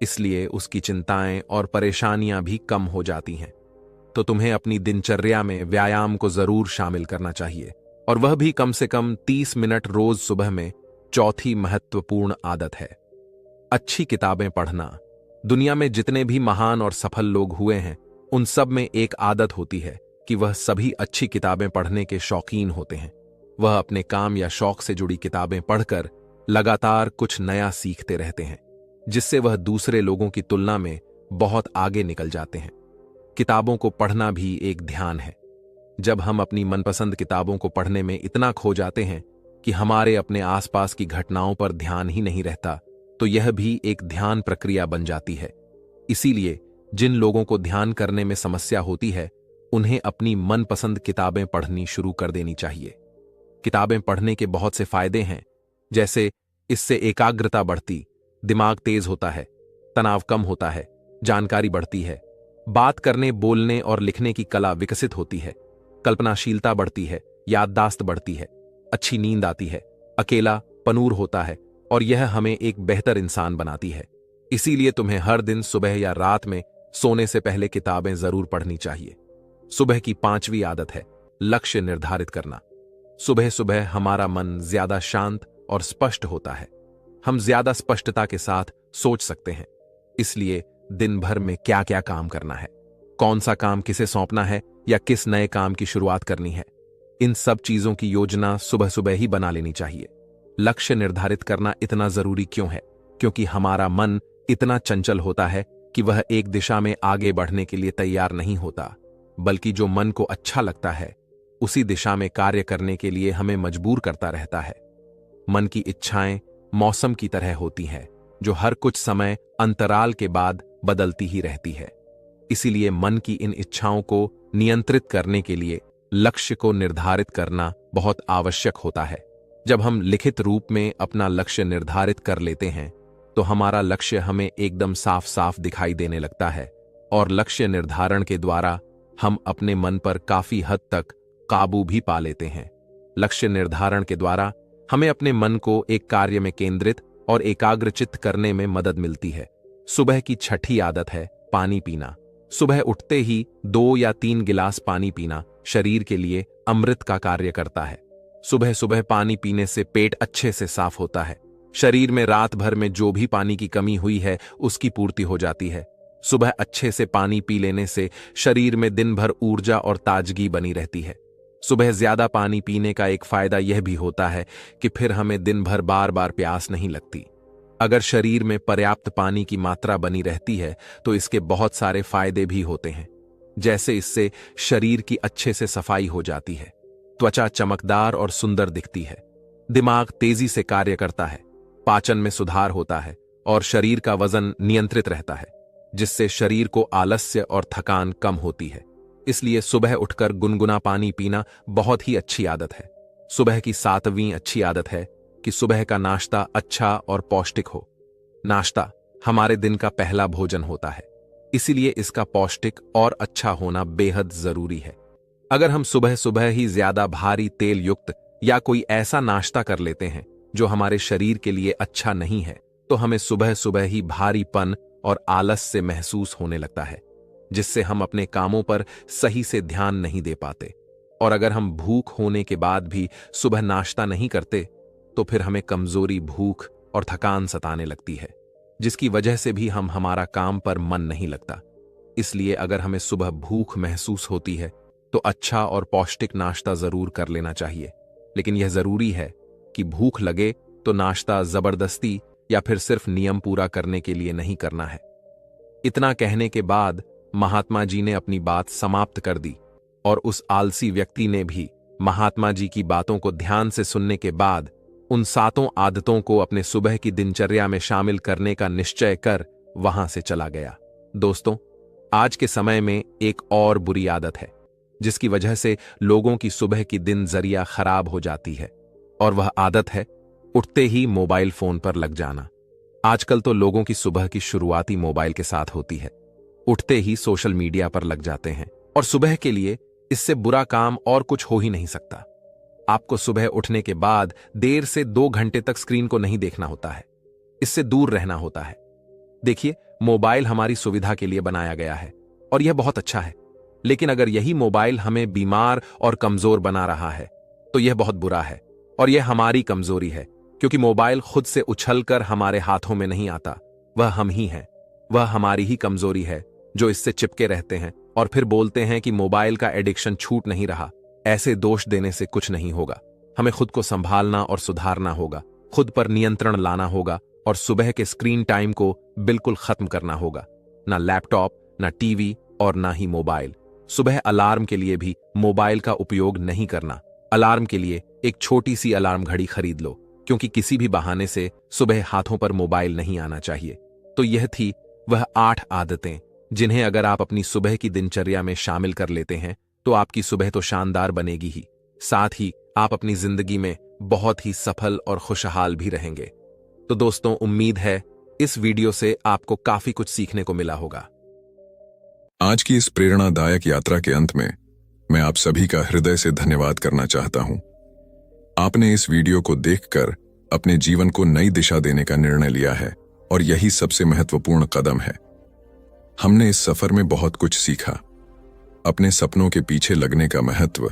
इसलिए उसकी चिंताएं और परेशानियां भी कम हो जाती हैं। तो तुम्हें अपनी दिनचर्या में व्यायाम को जरूर शामिल करना चाहिए, और वह भी कम से कम 30 मिनट रोज सुबह में। चौथी महत्वपूर्ण आदत है अच्छी किताबें पढ़ना। दुनिया में जितने भी महान और सफल लोग हुए हैं उन सब में एक आदत होती है कि वह सभी अच्छी किताबें पढ़ने के शौकीन होते हैं। वह अपने काम या शौक से जुड़ी किताबें पढ़कर लगातार कुछ नया सीखते रहते हैं, जिससे वह दूसरे लोगों की तुलना में बहुत आगे निकल जाते हैं। किताबों को पढ़ना भी एक ध्यान है। जब हम अपनी मनपसंद किताबों को पढ़ने में इतना खो जाते हैं कि हमारे अपने आसपास की घटनाओं पर ध्यान ही नहीं रहता, तो यह भी एक ध्यान प्रक्रिया बन जाती है। इसीलिए जिन लोगों को ध्यान करने में समस्या होती है, उन्हें अपनी मनपसंद किताबें पढ़नी शुरू कर देनी चाहिए। किताबें पढ़ने के बहुत से फायदे हैं, जैसे इससे एकाग्रता बढ़ती, दिमाग तेज होता है, तनाव कम होता है, जानकारी बढ़ती है, बात करने, बोलने और लिखने की कला विकसित होती है, कल्पनाशीलता बढ़ती है, याददाश्त बढ़ती है, अच्छी नींद आती है, अकेला पनूर होता है और यह हमें एक बेहतर इंसान बनाती है। इसीलिए तुम्हें हर दिन सुबह या रात में सोने से पहले किताबें जरूर पढ़नी चाहिए। सुबह की 5वीं आदत है लक्ष्य निर्धारित करना। सुबह सुबह हमारा मन ज्यादा शांत और स्पष्ट होता है। हम ज्यादा स्पष्टता के साथ सोच सकते हैं। इसलिए दिन भर में क्या क्या काम करना है, कौन सा काम किसे सौंपना है या किस नए काम की शुरुआत करनी है, इन सब चीजों की योजना सुबह सुबह ही बना लेनी चाहिए। लक्ष्य निर्धारित करना इतना जरूरी क्यों है? क्योंकि हमारा मन इतना चंचल होता है कि वह एक दिशा में आगे बढ़ने के लिए तैयार नहीं होता, बल्कि जो मन को अच्छा लगता है उसी दिशा में कार्य करने के लिए हमें मजबूर करता रहता है। मन की इच्छाएं मौसम की तरह होती हैं, जो हर कुछ समय अंतराल के बाद बदलती ही रहती है। इसीलिए मन की इन इच्छाओं को नियंत्रित करने के लिए लक्ष्य को निर्धारित करना बहुत आवश्यक होता है। जब हम लिखित रूप में अपना लक्ष्य निर्धारित कर लेते हैं, तो हमारा लक्ष्य हमें एकदम साफ साफ दिखाई देने लगता है और लक्ष्य निर्धारण के द्वारा हम अपने मन पर काफी हद तक काबू भी पा लेते हैं। लक्ष्य निर्धारण के द्वारा हमें अपने मन को एक कार्य में केंद्रित और एकाग्रचित्त करने में मदद मिलती है। सुबह की 6ठी आदत है पानी पीना। सुबह उठते ही 2 या 3 गिलास पानी पीना शरीर के लिए अमृत का कार्य करता है। सुबह सुबह पानी पीने से पेट अच्छे से साफ होता है। शरीर में रात भर में जो भी पानी की कमी हुई है उसकी पूर्ति हो जाती है। सुबह अच्छे से पानी पी लेने से शरीर में दिन भर ऊर्जा और ताजगी बनी रहती है। सुबह ज्यादा पानी पीने का एक फायदा यह भी होता है कि फिर हमें दिन भर बार बार प्यास नहीं लगती। अगर शरीर में पर्याप्त पानी की मात्रा बनी रहती है तो इसके बहुत सारे फायदे भी होते हैं। जैसे इससे शरीर की अच्छे से सफाई हो जाती है, त्वचा चमकदार और सुंदर दिखती है, दिमाग तेजी से कार्य करता है, पाचन में सुधार होता है और शरीर का वजन नियंत्रित रहता है, जिससे शरीर को आलस्य और थकान कम होती है। इसलिए सुबह उठकर गुनगुना पानी पीना बहुत ही अच्छी आदत है। सुबह की 7वीं अच्छी आदत है कि सुबह का नाश्ता अच्छा और पौष्टिक हो। नाश्ता हमारे दिन का पहला भोजन होता है, इसीलिए इसका पौष्टिक और अच्छा होना बेहद जरूरी है। अगर हम सुबह सुबह ही ज्यादा भारी तेल युक्त या कोई ऐसा नाश्ता कर लेते हैं जो हमारे शरीर के लिए अच्छा नहीं है, तो हमें सुबह सुबह ही भारीपन और आलस से महसूस होने लगता है, जिससे हम अपने कामों पर सही से ध्यान नहीं दे पाते। और अगर हम भूख होने के बाद भी सुबह नाश्ता नहीं करते, तो फिर हमें कमजोरी, भूख और थकान सताने लगती है, जिसकी वजह से भी हमारा काम पर मन नहीं लगता। इसलिए अगर हमें सुबह भूख महसूस होती है तो अच्छा और पौष्टिक नाश्ता जरूर कर लेना चाहिए। लेकिन यह जरूरी है कि भूख लगे तो नाश्ता जबरदस्ती या फिर सिर्फ नियम पूरा करने के लिए नहीं करना है। इतना कहने के बाद महात्मा जी ने अपनी बात समाप्त कर दी और उस आलसी व्यक्ति ने भी महात्मा जी की बातों को ध्यान से सुनने के बाद उन 7 आदतों को अपने सुबह की दिनचर्या में शामिल करने का निश्चय कर वहां से चला गया। दोस्तों, आज के समय में एक और बुरी आदत है जिसकी वजह से लोगों की सुबह की दिनचर्या खराब हो जाती है, और वह आदत है उठते ही मोबाइल फोन पर लग जाना। आजकल तो लोगों की सुबह की शुरुआत ही मोबाइल के साथ होती है। उठते ही सोशल मीडिया पर लग जाते हैं, और सुबह के लिए इससे बुरा काम और कुछ हो ही नहीं सकता। आपको सुबह उठने के बाद देर से 2 घंटे तक स्क्रीन को नहीं देखना होता है, इससे दूर रहना होता है। देखिए, मोबाइल हमारी सुविधा के लिए बनाया गया है और यह बहुत अच्छा है, लेकिन अगर यही मोबाइल हमें बीमार और कमजोर बना रहा है तो यह बहुत बुरा है और यह हमारी कमजोरी है, क्योंकि मोबाइल खुद से उछलकर हमारे हाथों में नहीं आता, वह हम ही हैं। वह हमारी ही कमजोरी है जो इससे चिपके रहते हैं और फिर बोलते हैं कि मोबाइल का एडिक्शन छूट नहीं रहा। ऐसे दोष देने से कुछ नहीं होगा। हमें खुद को संभालना और सुधारना होगा, खुद पर नियंत्रण लाना होगा और सुबह के स्क्रीन टाइम को बिल्कुल खत्म करना होगा। ना लैपटॉप, ना टीवी और ना ही मोबाइल। सुबह अलार्म के लिए भी मोबाइल का उपयोग नहीं करना। अलार्म के लिए एक छोटी सी अलार्म घड़ी खरीद लो, क्योंकि किसी भी बहाने से सुबह हाथों पर मोबाइल नहीं आना चाहिए। तो यह थी वह 8 आदतें जिन्हें अगर आप अपनी सुबह की दिनचर्या में शामिल कर लेते हैं तो आपकी सुबह तो शानदार बनेगी ही, साथ ही आप अपनी जिंदगी में बहुत ही सफल और खुशहाल भी रहेंगे। तो दोस्तों, उम्मीद है इस वीडियो से आपको काफी कुछ सीखने को मिला होगा। आज की इस प्रेरणादायक यात्रा के अंत में मैं आप सभी का हृदय से धन्यवाद करना चाहता हूं। आपने इस वीडियो को देखकर अपने जीवन को नई दिशा देने का निर्णय लिया है और यही सबसे महत्वपूर्ण कदम है। हमने इस सफर में बहुत कुछ सीखा। अपने सपनों के पीछे लगने का महत्व,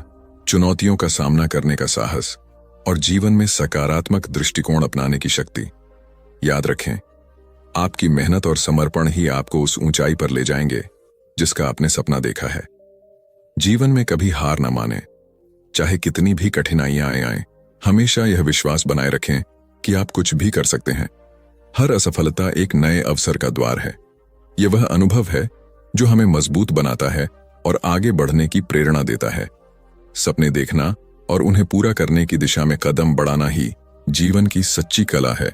चुनौतियों का सामना करने का साहस और जीवन में सकारात्मक दृष्टिकोण अपनाने की शक्ति। याद रखें, आपकी मेहनत और समर्पण ही आपको उस ऊंचाई पर ले जाएंगे जिसका आपने सपना देखा है। जीवन में कभी हार न माने, चाहे कितनी भी कठिनाइयां आएं। हमेशा यह विश्वास बनाए रखें कि आप कुछ भी कर सकते हैं। हर असफलता एक नए अवसर का द्वार है। यह वह अनुभव है जो हमें मजबूत बनाता है और आगे बढ़ने की प्रेरणा देता है। सपने देखना और उन्हें पूरा करने की दिशा में कदम बढ़ाना ही जीवन की सच्ची कला है।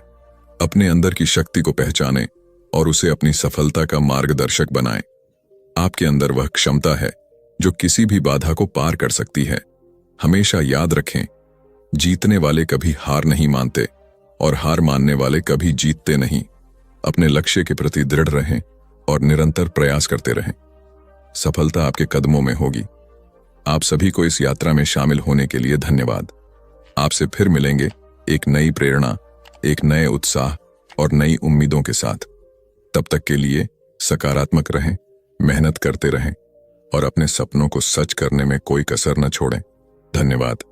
अपने अंदर की शक्ति को पहचानें और उसे अपनी सफलता का मार्गदर्शक बनाएं। आपके अंदर वह क्षमता है जो किसी भी बाधा को पार कर सकती है। हमेशा याद रखें, जीतने वाले कभी हार नहीं मानते और हार मानने वाले कभी जीतते नहीं। अपने लक्ष्य के प्रति दृढ़ रहें और निरंतर प्रयास करते रहें। सफलता आपके कदमों में होगी। आप सभी को इस यात्रा में शामिल होने के लिए धन्यवाद। आपसे फिर मिलेंगे एक नई प्रेरणा, एक नए उत्साह और नई उम्मीदों के साथ। तब तक के लिए सकारात्मक रहें, मेहनत करते रहें और अपने सपनों को सच करने में कोई कसर न छोड़ें। धन्यवाद।